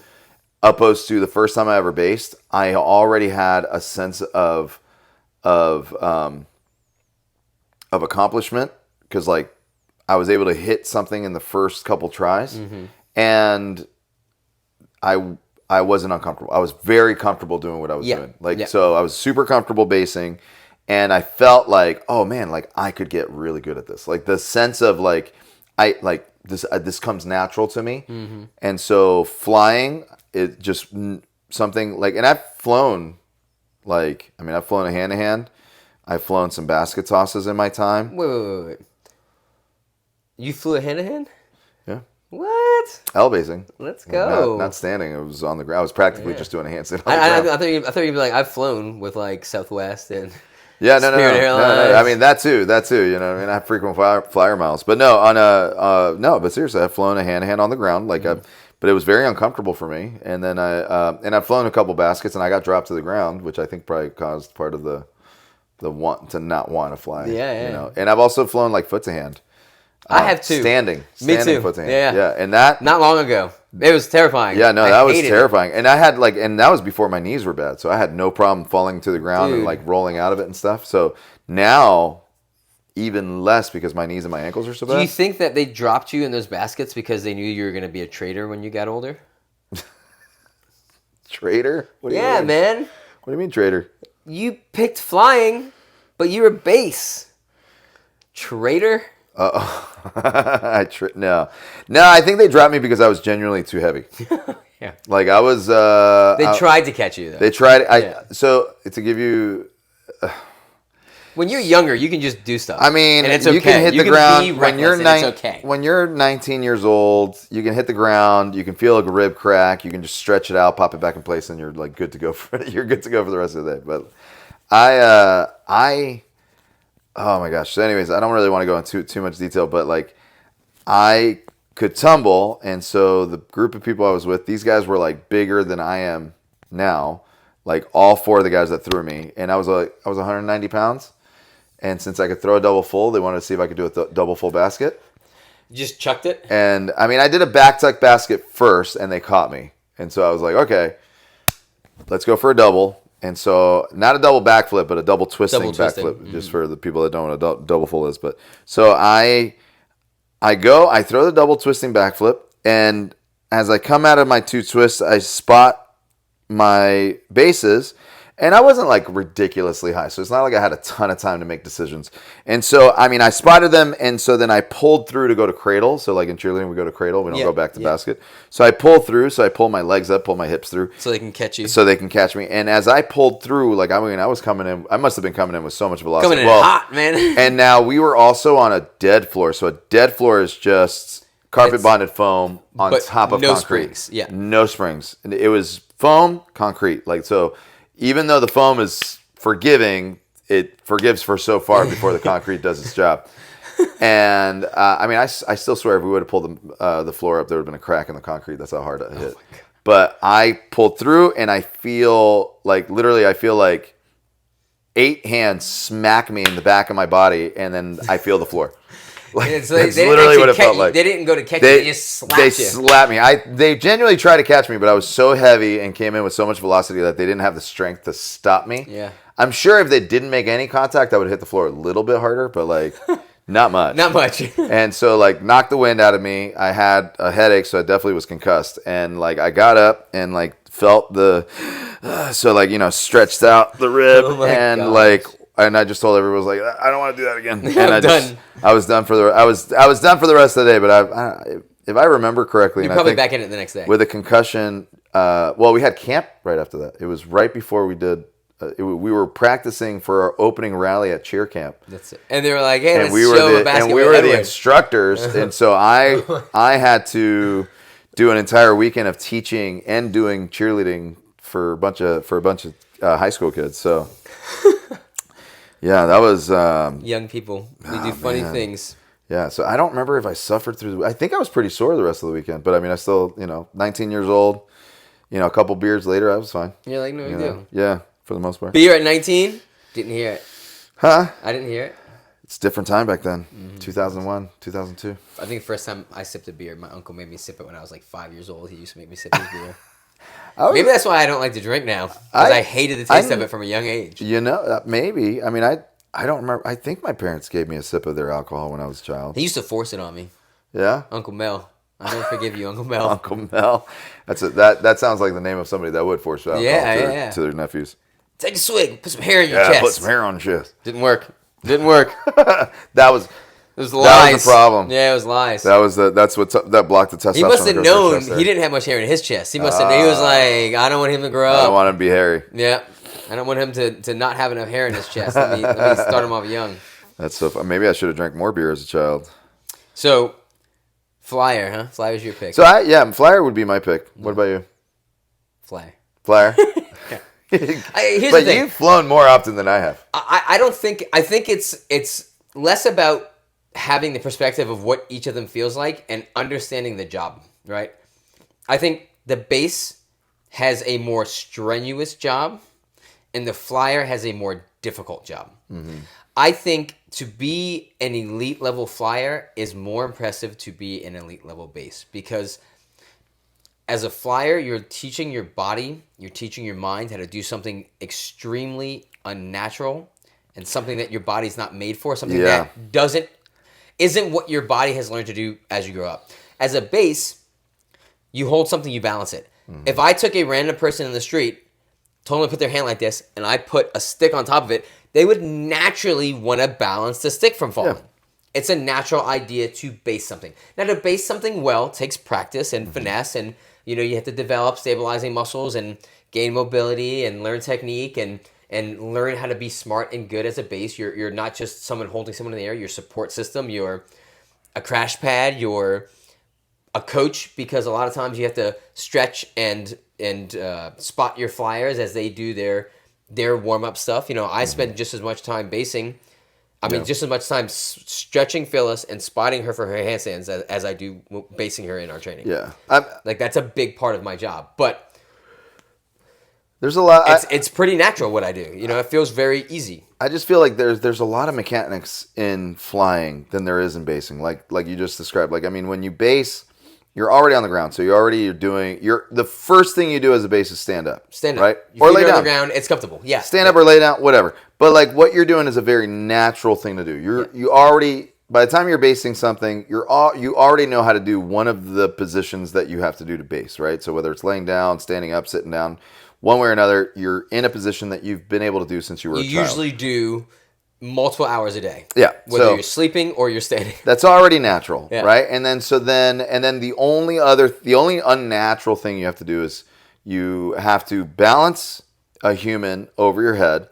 A: Opposed to the first time I ever based, I already had a sense of accomplishment because like I was able to hit something in the first couple tries, and I wasn't uncomfortable. I was very comfortable doing what I was doing. So I was super comfortable basing, and I felt like, oh man, like I could get really good at this. Like the sense of like this comes natural to me, and so flying it just something like, and I've flown a hand to hand. I've flown some basket tosses in my time.
B: Wait. You flew a hand to hand?
A: Yeah.
B: What?
A: L basing.
B: Let's go.
A: Not standing. It was on the ground. I was practically just doing a handstand.
B: I thought you'd be like, I've flown with like Southwest and
A: no.
B: Airlines.
A: I mean that too. You know, I mean I have frequent flyer miles, but no, but seriously, I've flown a hand to hand on the ground, but it was very uncomfortable for me. And then I've flown a couple baskets, and I got dropped to the ground, which I think probably caused part of the want to not want to fly.
B: Yeah.
A: You know, and I've also flown like foot to hand.
B: I have too.
A: Standing foot to hand.
B: Yeah.
A: And that
B: not long ago. It was terrifying.
A: Yeah, no, that was terrifying. And I had and that was before my knees were bad. So I had no problem falling to the ground and like rolling out of it and stuff. So now even less because my knees and my ankles are so bad.
B: Do you think that they dropped you in those baskets because they knew you were going to be a traitor when you got older?
A: Traitor? What do you mean?
B: Man.
A: What do you mean traitor?
B: You picked flying, but you were base. Traitor?
A: No, I think they dropped me because I was genuinely too heavy.
B: Yeah,
A: like I was.
B: They tried to catch you though.
A: They tried. So to give you.
B: When you're younger, you can just do stuff.
A: I mean,
B: and it's okay.
A: You can hit the ground
B: when you're
A: When you're 19 years old, you can hit the ground. You can feel a rib crack. You can just stretch it out, pop it back in place, and you're like good to go for you're good to go for the rest of the day. But oh my gosh. So anyways, I don't really want to go into too much detail, but like I could tumble. And so the group of people I was with, these guys were like bigger than I am now. Like all four of the guys that threw me. And I was 190 pounds. And since I could throw a double full, they wanted to see if I could do a double full basket.
B: You just chucked it?
A: And I mean, I did a back tuck basket first and they caught me. And so I was like, okay, let's go for a double. And so, not a double backflip, but a double twisting backflip, just for the people that don't know what a double full is. But so I throw the double twisting backflip, and as I come out of my two twists, I spot my bases, and I wasn't like ridiculously high, so it's not like I had a ton of time to make decisions. And so, I mean, I spotted them, and so then I pulled through to go to cradle. So like in cheerleading, we go to cradle, we don't go back to basket. So I pull through, so I pull my legs up, pull my hips through.
B: So they can catch you.
A: So they can catch me. And as I pulled through, like, I mean, I was coming in, I must have been coming in with so much velocity.
B: Coming in hot, man.
A: And now we were also on a dead floor. So a dead floor is just carpet bonded foam on top of
B: no
A: concrete.
B: Springs. Yeah.
A: No springs. And it was foam, concrete. Like, so even though the foam is forgiving, it forgives for so far before the concrete does its job. And I mean, I still swear if we would have pulled the floor up, there would have been a crack in the concrete. That's how hard it hit. But I pulled through, and I feel like, literally, I feel like 8 hands smack me in the back of my body, and then I feel the floor. Like, that's literally what it felt like.
B: They didn't go to catch you. They just slapped you.
A: They slapped me. They genuinely tried to catch me, but I was so heavy and came in with so much velocity that they didn't have the strength to stop me.
B: Yeah.
A: I'm sure if they didn't make any contact, I would have hit the floor a little bit harder, but like not much.
B: Not much.
A: And so like knocked the wind out of me. I had a headache, so I definitely was concussed. And like I got up and like felt so like, you know, stretched out the rib and gosh. Like. And I just told everyone, I was like, I don't want to do that again. And I was done for the rest of the day. But if I remember correctly,
B: You're
A: and
B: probably
A: I think
B: back in it the next day.
A: with a concussion. Well, we had camp right after that. It was right before we did. We were practicing for our opening rally at cheer camp.
B: That's it. And they were like, "Hey,
A: And
B: let's
A: we
B: show
A: were
B: a basket."
A: and we were the instructors, and so I had to do an entire weekend of teaching and doing cheerleading for a bunch of high school kids. So yeah, that was
B: young people. We do funny things.
A: Yeah, so I don't remember if I suffered through. I think I was pretty sore the rest of the weekend, but I mean, I still, 19 years old. A couple beers later, I was fine.
B: You're like, no big deal.
A: Yeah, for the most part.
B: Beer at 19? Didn't hear it.
A: Huh?
B: I didn't hear it.
A: It's a different time back then. 2001, 2002.
B: I think the first time I sipped a beer, my uncle made me sip it when I was like 5 years old. He used to make me sip his beer. Maybe that's why I don't like to drink now. Because I hated the taste of it from a young age.
A: Maybe. I mean, I don't remember. I think my parents gave me a sip of their alcohol when I was a child.
B: He used to force it on me.
A: Yeah?
B: Uncle Mel. I don't forgive you, Uncle Mel.
A: Uncle Mel. That sounds like the name of somebody that would force alcohol to their nephews.
B: Take a swig. Put some hair in your chest.
A: Put some hair on your chest.
B: Didn't work.
A: That was
B: lies.
A: That was the problem.
B: Yeah, it was lies.
A: That blocked the testosterone.
B: He must have known he didn't have much hair in his chest. He must have known. He was like, I don't want him to grow up.
A: I don't want him to be hairy.
B: Yeah. I don't want him to not have enough hair in his chest. Let me start him off young.
A: That's so fun. Maybe I should have drank more beer as a child.
B: So, Flyer, huh? Flyer's your pick.
A: So, Flyer would be my pick. What about you? Flyer?
B: Here's the
A: but
B: thing.
A: you've flown more often than I have.
B: I think it's less about having the perspective of what each of them feels like and understanding the job, right? I think the base has a more strenuous job and the Flyer has a more difficult job. Mm-hmm. I think to be an elite level Flyer is more impressive to be an elite level base, because as a Flyer, you're teaching your body, you're teaching your mind how to do something extremely unnatural and something that your body's not made for, something that isn't what your body has learned to do as you grow up. As a base, you hold something, you balance it. Mm-hmm. If I took a random person in the street, told them to put their hand like this, and I put a stick on top of it, they would naturally want to balance the stick from falling. Yeah. It's a natural idea to base something. Now, to base something well takes practice and finesse, and you have to develop stabilizing muscles and gain mobility and learn technique and learn how to be smart and good as a base. You're not just someone holding someone in the air. You're a support system. You're a crash pad. You're a coach, because a lot of times you have to stretch and spot your Flyers as they do their warm-up stuff. I spend just as much time basing. Just as much time stretching Phyllis and spotting her for her handstands as I do basing her in our training. Yeah. That's a big part of my job. But
A: there's a lot.
B: It's pretty natural what I do. It feels very easy.
A: I just feel like there's a lot of mechanics in flying than there is in basing. Like you just described. When you base, you're already on the ground, so the first thing you do as a base is stand up. Right?
B: Or lay down. On the ground, it's comfortable. Yeah.
A: Stand up or lay down, whatever. But what you're doing is a very natural thing to do. You already, by the time you're basing something, you already know how to do one of the positions that you have to do to base, right? So whether it's laying down, standing up, sitting down, one way or another, you're in a position that you've been able to do since you were a child.
B: You usually do multiple hours a day.
A: Yeah.
B: Whether you're sleeping or you're standing.
A: That's already natural, right? And then the only unnatural thing you have to do is you have to balance a human over your head,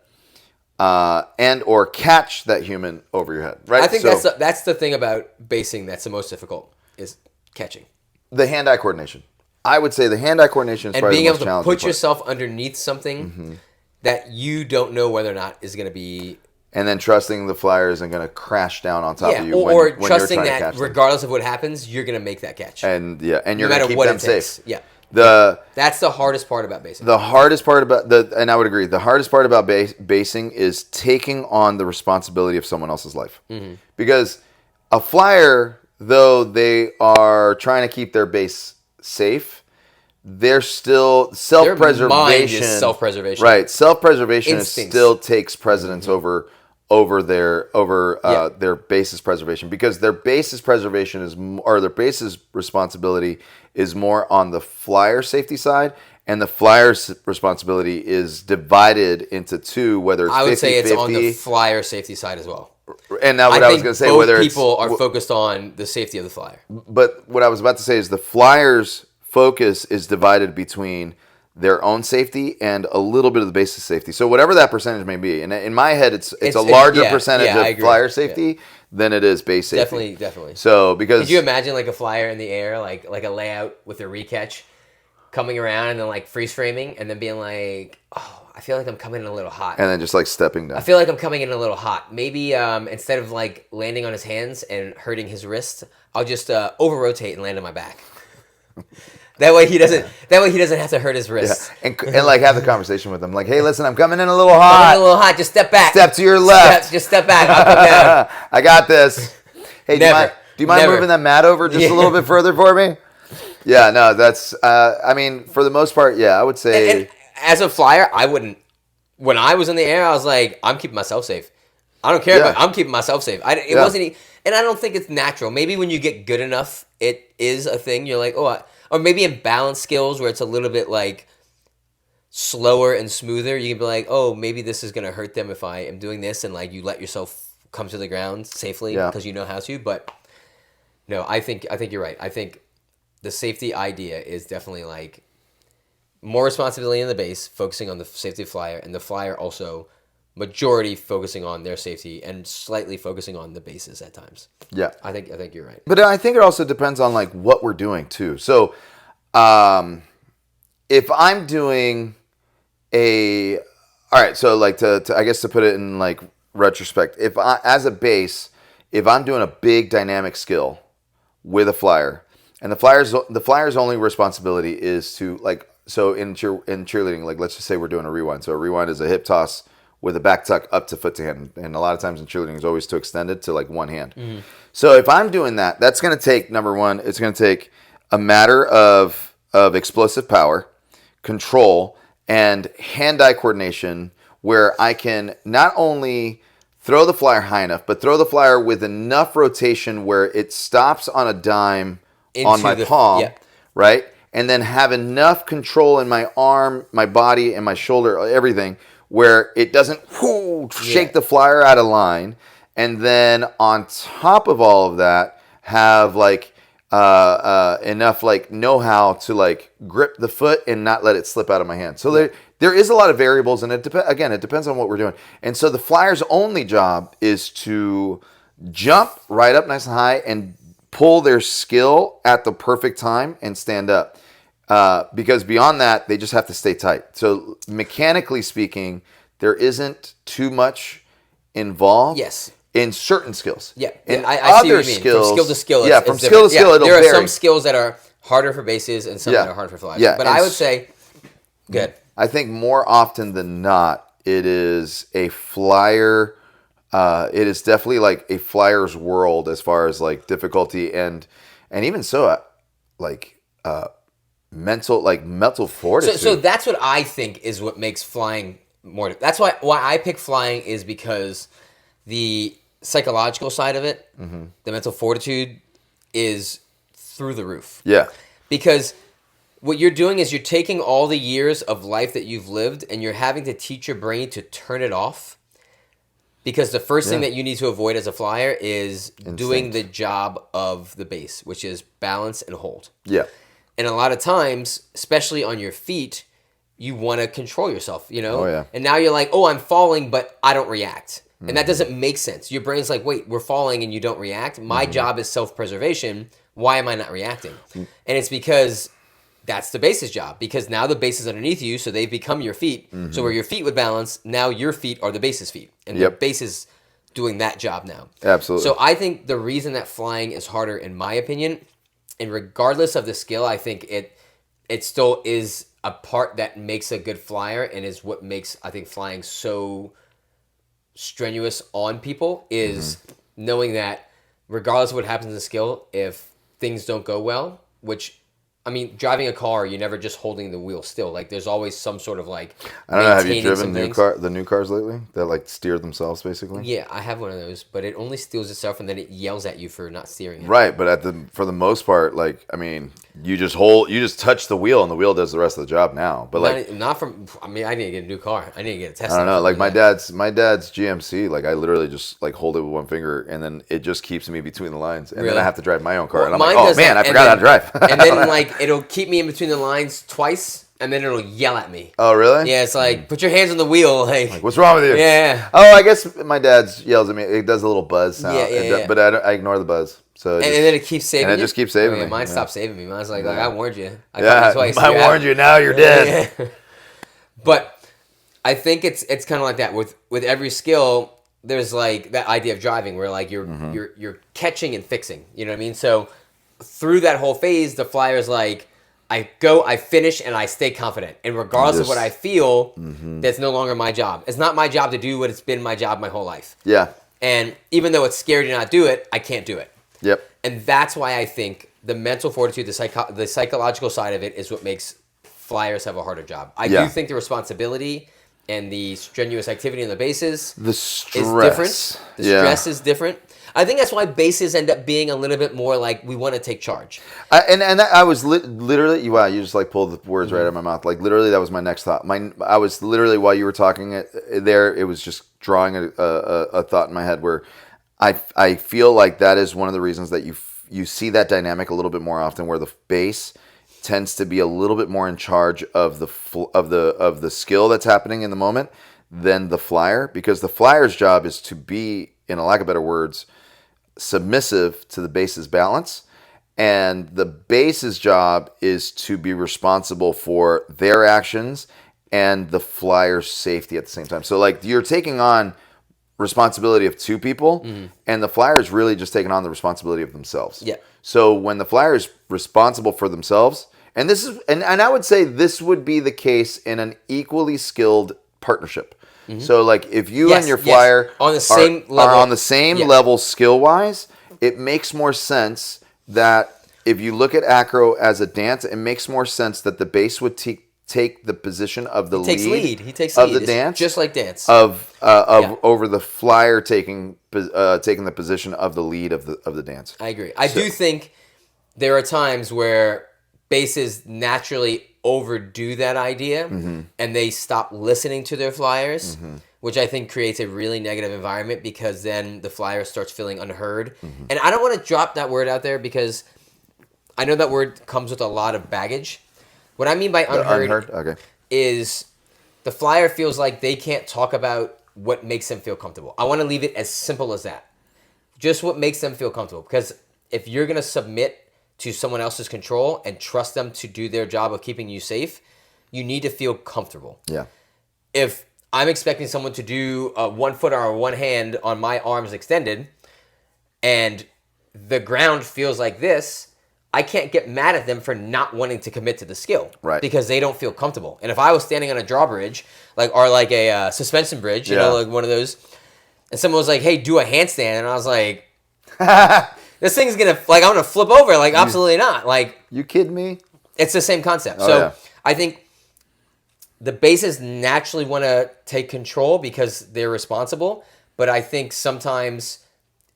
A: and or catch that human over your head, right?
B: I think that's the thing about basing that's the most difficult, is catching.
A: The hand-eye coordination. I would say the hand-eye coordination is probably the most challenging part.
B: And being able to put yourself underneath something that you don't know whether or not is going to be...
A: And then trusting the Flyer isn't going to crash down on top of you
B: or trusting that regardless of what happens, you're going to make that catch.
A: And you're going to keep them safe.
B: Yeah. That's the hardest part about basing.
A: And I would agree, the hardest part about basing is taking on the responsibility of someone else's life. Mm-hmm. Because a Flyer, though they are trying to keep their base safe, they're still self-preservation.
B: Their mind is self-preservation.
A: Right. Self-preservation still takes precedence over their basis preservation, because their basis preservation their basis responsibility is more on the Flyer safety side, and the Flyer's responsibility is divided into two, whether it's 50-50.
B: I would say it's on the Flyer safety side as well.
A: And now what I was going to say,
B: both
A: whether
B: people are focused on the safety of the flyer.
A: But what I was about to say is the Flyers' focus is divided between their own safety and a little bit of the base's safety. So whatever that percentage may be, and in my head, it's a larger percentage of Flyer safety than it is base safety.
B: Definitely.
A: So because
B: could you imagine like a flyer in the air, like a layout with a recatch coming around and then like freeze framing and then being like, oh, I feel like I'm coming in a little hot.
A: And then just like stepping down.
B: I feel like I'm coming in a little hot. Maybe instead of like landing on his hands and hurting his wrist, I'll just over rotate and land on my back. That way he doesn't have to hurt his wrist.
A: Yeah. And like have the conversation with him. Like, hey, listen, I'm coming in a little hot.
B: I'm a little hot. Just step back.
A: Step to your left.
B: Just step back. I'll come down.
A: I got this. Hey, do you mind moving that mat over just a little bit further for me? Yeah, no, that's, I mean, for the most part, yeah, I would say.
B: And as a flyer, I wouldn't. When I was in the air, I was like, I'm keeping myself safe. I don't care, but I'm keeping myself safe. It wasn't, and I don't think it's natural. Maybe when you get good enough, it is a thing. You're like, or maybe in balance skills where it's a little bit like slower and smoother, you can be like, oh, maybe this is going to hurt them if I am doing this, and like you let yourself come to the ground safely because you know how to. But no, I think you're right. I think the safety idea is definitely like more responsibility in the base, focusing on the safety of flyer, and the flyer also majority focusing on their safety and slightly focusing on the bases at times.
A: Yeah.
B: I think you're right.
A: But I think it also depends on like what we're doing too. So if I'm doing all right, so like to I guess to put it in like retrospect, as a base, if I'm doing a big dynamic skill with a flyer, and the flyer's only responsibility is to like, so in cheerleading, like let's just say we're doing a rewind. So a rewind is a hip toss with a back tuck up to foot to hand, and a lot of times in cheerleading is always to extend it to like one hand. Mm-hmm. So if I'm doing that, that's going to take, number one, it's going to take a matter of explosive power, control, and hand-eye coordination, where I can not only throw the flyer high enough, but throw the flyer with enough rotation where it stops on a dime on my palm, right? And then have enough control in my arm, my body, and my shoulder, everything, where it doesn't shake the flyer out of line. And then on top of all of that, have like enough like know-how to like grip the foot and not let it slip out of my hand. So there is a lot of variables, and it depends on what we're doing. And so the flyer's only job is to jump right up nice and high and pull their skill at the perfect time and stand up. Because beyond that, they just have to stay tight. So mechanically speaking, there isn't too much involved.
B: Yes.
A: In certain skills.
B: Yeah.
A: In
B: I see
A: other
B: what you mean.
A: skills,
B: from skill to skill.
A: Yeah, from skill to skill, it'll
B: there
A: vary.
B: are some skills that are harder for bases and some that are harder for flyers.
A: Yeah,
B: but I would say, good.
A: I think more often than not, it is a flyer. It is definitely like a flyer's world as far as like difficulty and even so, like mental fortitude.
B: So that's what I think is what makes flying more. That's why I pick flying is because the psychological side of it, the mental fortitude, is through the roof.
A: Yeah.
B: Because what you're doing is you're taking all the years of life that you've lived and you're having to teach your brain to turn it off. Because the first thing that you need to avoid as a flyer is doing the job of the base, which is balance and hold.
A: Yeah.
B: And a lot of times, especially on your feet, you want to control yourself, you know?
A: Oh, yeah.
B: And now you're like, oh, I'm falling, but I don't react. And that doesn't make sense. Your brain's like, wait, we're falling and you don't react? My job is self-preservation. Why am I not reacting? And it's because that's the base's job. Because now the base is underneath you, so they've become your feet. So where your feet would balance, now your feet are the base's feet. And the base is doing that job now.
A: Absolutely.
B: So I think the reason that flying is harder, in my opinion, and regardless of the skill, I think it still is a part that makes a good flyer and is what makes, I think, flying so strenuous on people is knowing that regardless of what happens in the skill, if things don't go well, which I mean, driving a car, you're never just holding the wheel still. Like, there's always some sort of like.
A: I don't know. Have you
B: maintaining
A: driven
B: some things.
A: the new cars lately that like steer themselves basically?
B: Yeah, I have one of those, but it only steals itself and then it yells at you for not steering it.
A: Right, but for the most part, like, I mean, you just touch the wheel and the wheel does the rest of the job now. But like,
B: I mean, I need to get a new car. I need to get a Tesla.
A: I don't know. Like my dad's GMC. Like I literally just like hold it with one finger and then it just keeps me between the lines, and then I have to drive my own car.
B: Well,
A: and I'm like, oh man, I forgot how to drive.
B: And then like it'll keep me in between the lines twice, and then it'll yell at me.
A: Oh really?
B: Yeah, it's like put your hands on the wheel.
A: Like what's wrong with you?
B: Yeah.
A: Oh, I guess my dad's yells at me. It does a little buzz sound.
B: Yeah.
A: But I ignore the buzz. So
B: and then it keeps saving.
A: And it just keeps saving me.
B: Mine stopped saving me. Mine's like I warned you. I
A: yeah,
B: twice.
A: I warned you. Now you're dead.
B: Yeah. But I think it's kind of like that with every skill. There's like that idea of driving where like you're catching and fixing. You know what I mean? So through that whole phase, the flyer's like, I go, I finish, and I stay confident. And regardless of what I feel, that's no longer my job. It's not my job to do what it's been my job my whole life.
A: Yeah.
B: And even though it's scary to not do it, I can't do it.
A: Yep.
B: And that's why I think the mental fortitude, the psychological side of it is what makes flyers have a harder job. I do think the responsibility and the strenuous activity on the bases is different. The stress is different. I think that's why bases end up being a little bit more like we want to take charge.
A: I was literally, wow, you just like pulled the words right out of my mouth. Like literally, that was my next thought. I was literally, while you were talking there, it was just drawing a thought in my head where I feel like that is one of the reasons that you see that dynamic a little bit more often, where the base tends to be a little bit more in charge of the skill that's happening in the moment than the flyer, because the flyer's job is to be, in a lack of better words, submissive to the base's balance, and the base's job is to be responsible for their actions and the flyer's safety at the same time. So like you're taking on responsibility of two people, and the flyer's really just taking on the responsibility of themselves.
B: Yeah.
A: So when the flyer is responsible for themselves, and this is and I would say this would be the case in an equally skilled partnership. So like if you and your flyer
B: on the same level,
A: are on the same level skill wise, it makes more sense that if you look at acro as a dance, it makes more sense that the base would take the position of the lead.
B: He takes
A: of
B: lead.
A: the dance,
B: just like dance
A: over the flyer taking the position of the lead of the dance.
B: I agree. I do think there are times where bases naturally overdo that idea and they stop listening to their flyers, which I think creates a really negative environment, because then the flyer starts feeling unheard. And I don't want to drop that word out there because I know that word comes with a lot of baggage. What I mean by unheard is the flyer feels like they can't talk about what makes them feel comfortable. I want to leave it as simple as that. Just what makes them feel comfortable. Because if you're going to submit to someone else's control and trust them to do their job of keeping you safe, you need to feel comfortable.
A: Yeah.
B: If I'm expecting someone to do a 1 foot or one hand on my arms extended, and the ground feels like this, I can't get mad at them for not wanting to commit to the skill,
A: right?
B: Because they don't feel comfortable. And if I was standing on a drawbridge, or like a suspension bridge, you know, like one of those, and someone was like, "Hey, do a handstand," and I was like, "This thing's I'm gonna flip over." Like, absolutely not. Like,
A: you kidding me?
B: It's the same concept. So I think the bases naturally want to take control because they're responsible, but I think sometimes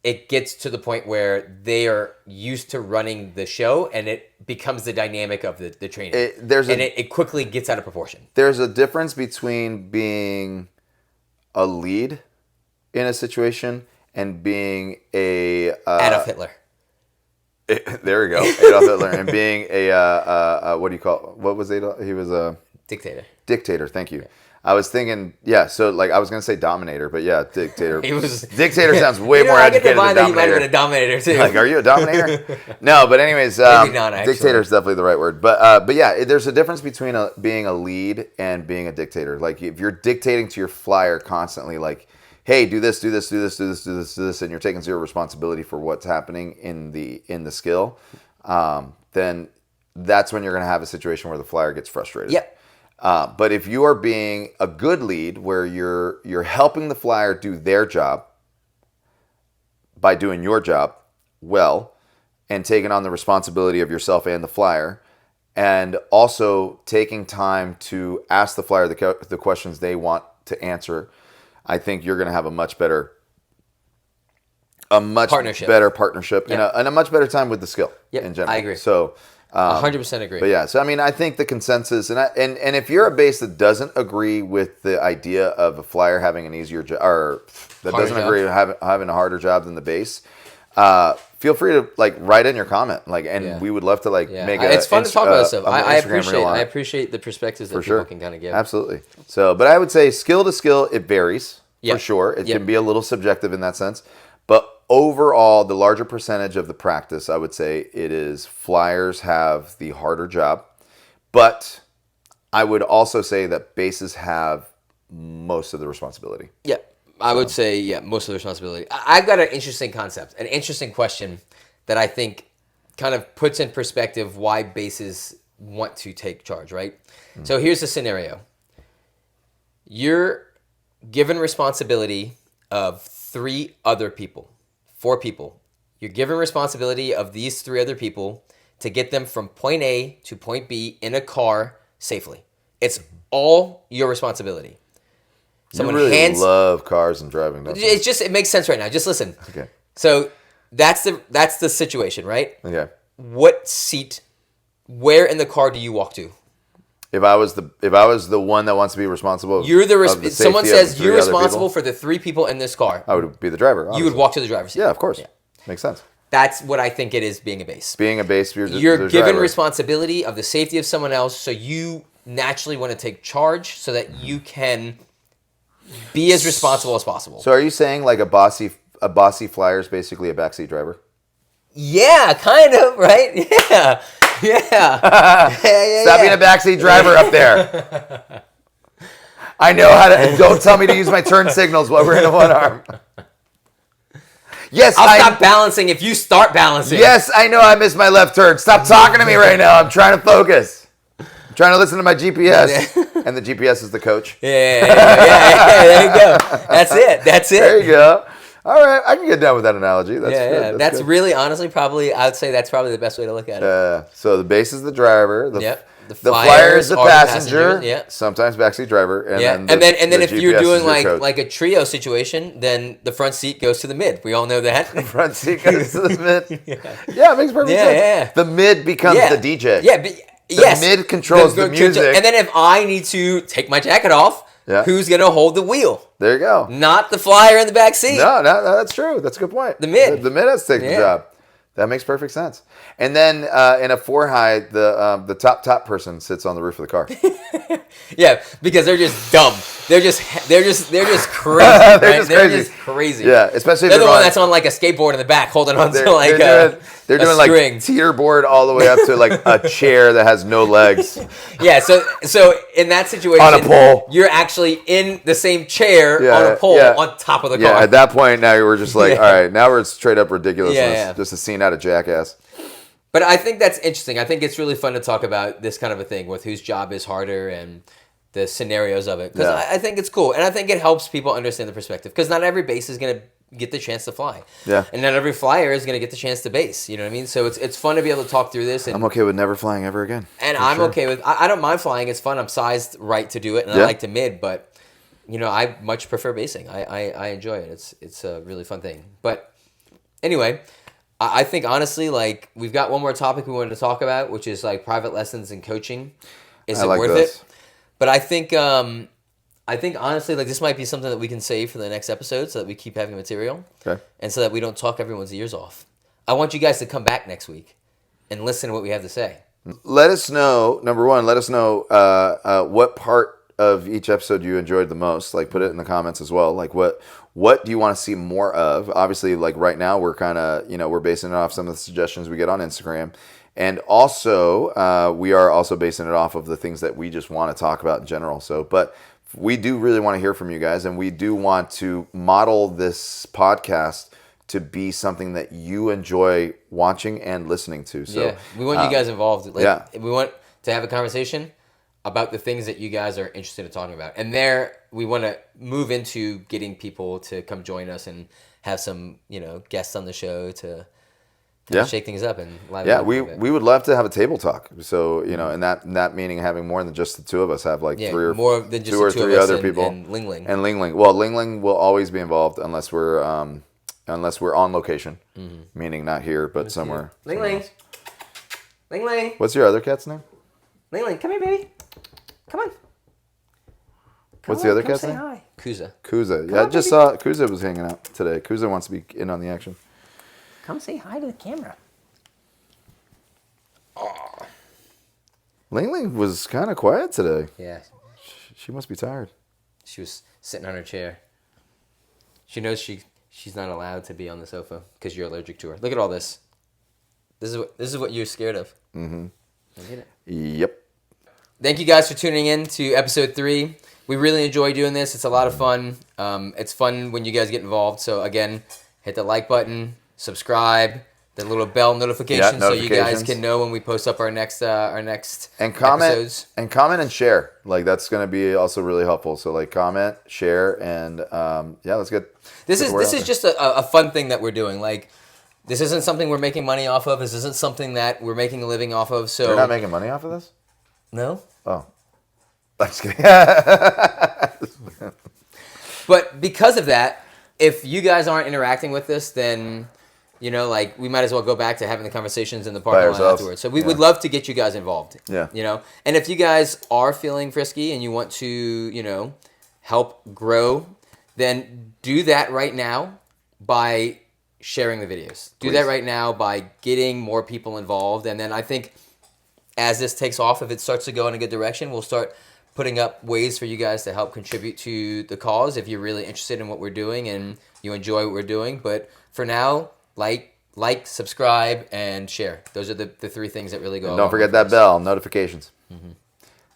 B: it gets to the point where they are used to running the show, and it becomes the dynamic of the training. It quickly gets out of proportion.
A: There's a difference between being a lead in a situation and being a
B: Adolf Hitler.
A: There we go, Adolf Hitler, and being a what do you call? What was Adolf? He was a
B: dictator.
A: Dictator. Thank you. I was thinking, so like I was gonna say dominator, but yeah, dictator. Dictator sounds way more educated than dominator.
B: You might have been a dominator too.
A: Like, are you a dominator? No, but anyways,
B: maybe not, actually.
A: Dictator is definitely the right word. But yeah, there's a difference between being a lead and being a dictator. Like if you're dictating to your flyer constantly, like, hey, do this, do this, do this, do this, do this, do this, and you're taking zero responsibility for what's happening in the skill, then that's when you're gonna have a situation where the flyer gets frustrated.
B: Yep.
A: But if you are being a good lead, where you're helping the flyer do their job by doing your job well, and taking on the responsibility of yourself and the flyer, and also taking time to ask the flyer the questions they want to answer, I think you're going to have a much better
B: Partnership.
A: And a much better time with the skill in general.
B: I agree.
A: So
B: 100% agree.
A: But yeah, so I mean, I think the consensus, and if you're a base that doesn't agree with the idea of a flyer having an easier job, or that doesn't agree with having a harder job than the base, feel free to write in your comment, we would love to make it.
B: It's fun to talk about stuff. I appreciate the perspectives that people can kind of give.
A: Absolutely. So, but I would say skill to skill, it varies for sure. It can be a little subjective in that sense, but overall, the larger percentage of the practice, I would say it is flyers have the harder job, but I would also say that bases have most of the responsibility.
B: Yeah, I would say, most of the responsibility. I've got an interesting concept, an interesting question that I think kind of puts in perspective why bases want to take charge, right? Mm-hmm. So here's the scenario. You're given responsibility of 4 people. You're given responsibility of these 3 other people to get them from point A to point B in a car safely. It's all your responsibility.
A: Someone really love cars and driving.
B: It makes sense right now. Just listen.
A: Okay.
B: So that's the situation, right?
A: Okay.
B: What seat? Where in the car do you walk to?
A: If I was the one that wants to be responsible,
B: someone says you're responsible for the 3 people in this car.
A: I would be the driver. Honestly.
B: You would walk to the driver's seat.
A: Yeah, of course. Yeah. Makes sense.
B: That's what I think it is being a base.
A: Being a base, you're
B: given
A: driver.
B: responsibility of the safety of someone else, so you naturally want to take charge so that you can be as responsible as possible.
A: So are you saying like a bossy flyer is basically a backseat driver?
B: Yeah, kind of, right? Yeah.
A: Stop being a backseat driver up there. I know how to. Don't tell me to use my turn signals while we're in a one arm. Yes,
B: I'll stop balancing if you start balancing.
A: Yes, I know I missed my left turn. Stop talking to me right now. I'm trying to focus. I'm trying to listen to my GPS. And the GPS is the coach.
B: Yeah. There you go. That's it.
A: There you go. All right, I can get down with that analogy. That's good.
B: That's
A: good.
B: really, honestly, I would say that's probably the best way to look at it.
A: So the base is the driver. The
B: flyer
A: is the passenger.
B: Yeah.
A: Sometimes backseat driver. And
B: then if you're doing like a trio situation, then the front seat goes to the mid. We all know that.
A: The front seat goes to the mid. Yeah, it makes perfect sense.
B: Yeah.
A: The mid becomes the DJ.
B: Yeah. The
A: mid controls the music.
B: And then if I need to take my jacket off, who's going to hold the wheel?
A: There you go.
B: Not the flyer in the back seat.
A: No, that's true. That's a good point.
B: The mid.
A: The mid has to take the job. That makes perfect sense. And then in a 4-high, the top person sits on the roof of the car.
B: Yeah, because they're just dumb. They're just crazy. They're just crazy.
A: Yeah, especially
B: they're the one that's on like a skateboard in the back, holding on to like
A: they're doing
B: string.
A: Like teeter board all the way up to like a chair that has no legs.
B: Yeah, so in that situation,
A: on a pole,
B: you're actually in the same chair on a pole on top of the car.
A: Yeah, at that point now we're just like, all right, now we're straight up ridiculousness. Just a scene out of Jackass.
B: But I think that's interesting. I think it's really fun to talk about this kind of a thing with whose job is harder and the scenarios of it. Because I think it's cool. And I think it helps people understand the perspective. Because not every base is going to get the chance to fly.
A: Yeah.
B: And not every flyer is going to get the chance to base. You know what I mean? So it's fun to be able to talk through this. And
A: I'm okay with never flying ever again.
B: And I'm okay with... I don't mind flying. It's fun. I'm sized right to do it. And I like to mid. But, I much prefer basing. I enjoy it. It's a really fun thing. But anyway... I think honestly, like we've got one more topic we wanted to talk about, which is like private lessons and coaching. Is it worth it? But I think honestly, like this might be something that we can save for the next episode, so that we keep having material, and so that we don't talk everyone's ears off. I want you guys to come back next week and listen to what we have to say.
A: Let us know. Number one, let us know what part of each episode you enjoyed the most. Like put it in the comments as well. Like what do you want to see more of? Obviously, like right now we're kind of, we're basing it off some of the suggestions we get on Instagram. And also, we are also basing it off of the things that we just want to talk about in general. So, but we do really want to hear from you guys, and we do want to model this podcast to be something that you enjoy watching and listening to. So
B: we want you guys involved. We want to have a conversation about the things that you guys are interested in talking about. And there, we want to move into getting people to come join us and have some, guests on the show to
A: Yeah.
B: shake things up and liven
A: Yeah,
B: up a
A: we
B: little bit.
A: we would love to have a table talk. So, you know, and that meaning having more than just the two of us, have like
B: Yeah,
A: three or
B: more than just
A: two
B: the
A: or
B: two of
A: three
B: us
A: other
B: and-
A: people.
B: and Ling Ling.
A: And Ling Ling. Well, Ling Ling will always be involved unless we're on location, meaning not here but somewhere.
B: Ling
A: somewhere
B: Ling.
A: else.
B: Ling Ling.
A: What's your other cat's name?
B: Ling Ling, come here, baby. Come on.
A: What's the other
B: Come
A: cat's
B: say
A: name?
B: hi. Kuza.
A: Kuza. Yeah, I just saw Kuza was hanging out today. Kuza wants to be in on the action.
B: Come say hi to the camera.
A: Ling Ling was kind of quiet today.
B: Yeah,
A: She must be tired.
B: she was sitting on her chair. She knows she's not allowed to be on the sofa because you're allergic to her. Look at all this. This is what you're scared of. Mm-hmm. I get it.
A: Yep.
B: Thank you guys for tuning in to episode 3. We really enjoy doing this. It's a lot of fun. It's fun when you guys get involved. So again, hit the like button, subscribe, the little bell notification, so you guys
A: notifications.
B: can know when we post up our next
A: And comment
B: episodes.
A: and share. Like that's going to be also really helpful. So like comment, share, and yeah, let's get.
B: This
A: get the word
B: is
A: out there.
B: just a fun thing that we're doing. Like, this isn't something we're making money off of. This isn't something that we're making a living off of. So
A: You're not making money off of this?
B: no.
A: Oh, I'm just kidding.
B: But because of that, if you guys aren't interacting with this, then, you know, like, we might as well go back to having the conversations in the parking lot
A: ourselves.
B: afterwards. So we would love to get you guys involved.
A: Yeah.
B: You know, and if you guys are feeling frisky and you want to, you know, help grow, then do that right now by sharing the videos. Do that right now by getting more people involved. And then I think as this takes off, if it starts to go in a good direction, we'll start putting up ways for you guys to help contribute to the cause if you're really interested in what we're doing and you enjoy what we're doing. But for now, like, subscribe, and share. Those are the 3 things that really go.
A: Don't forget that bell, notifications.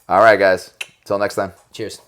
A: All right, guys. Till next time.
B: Cheers.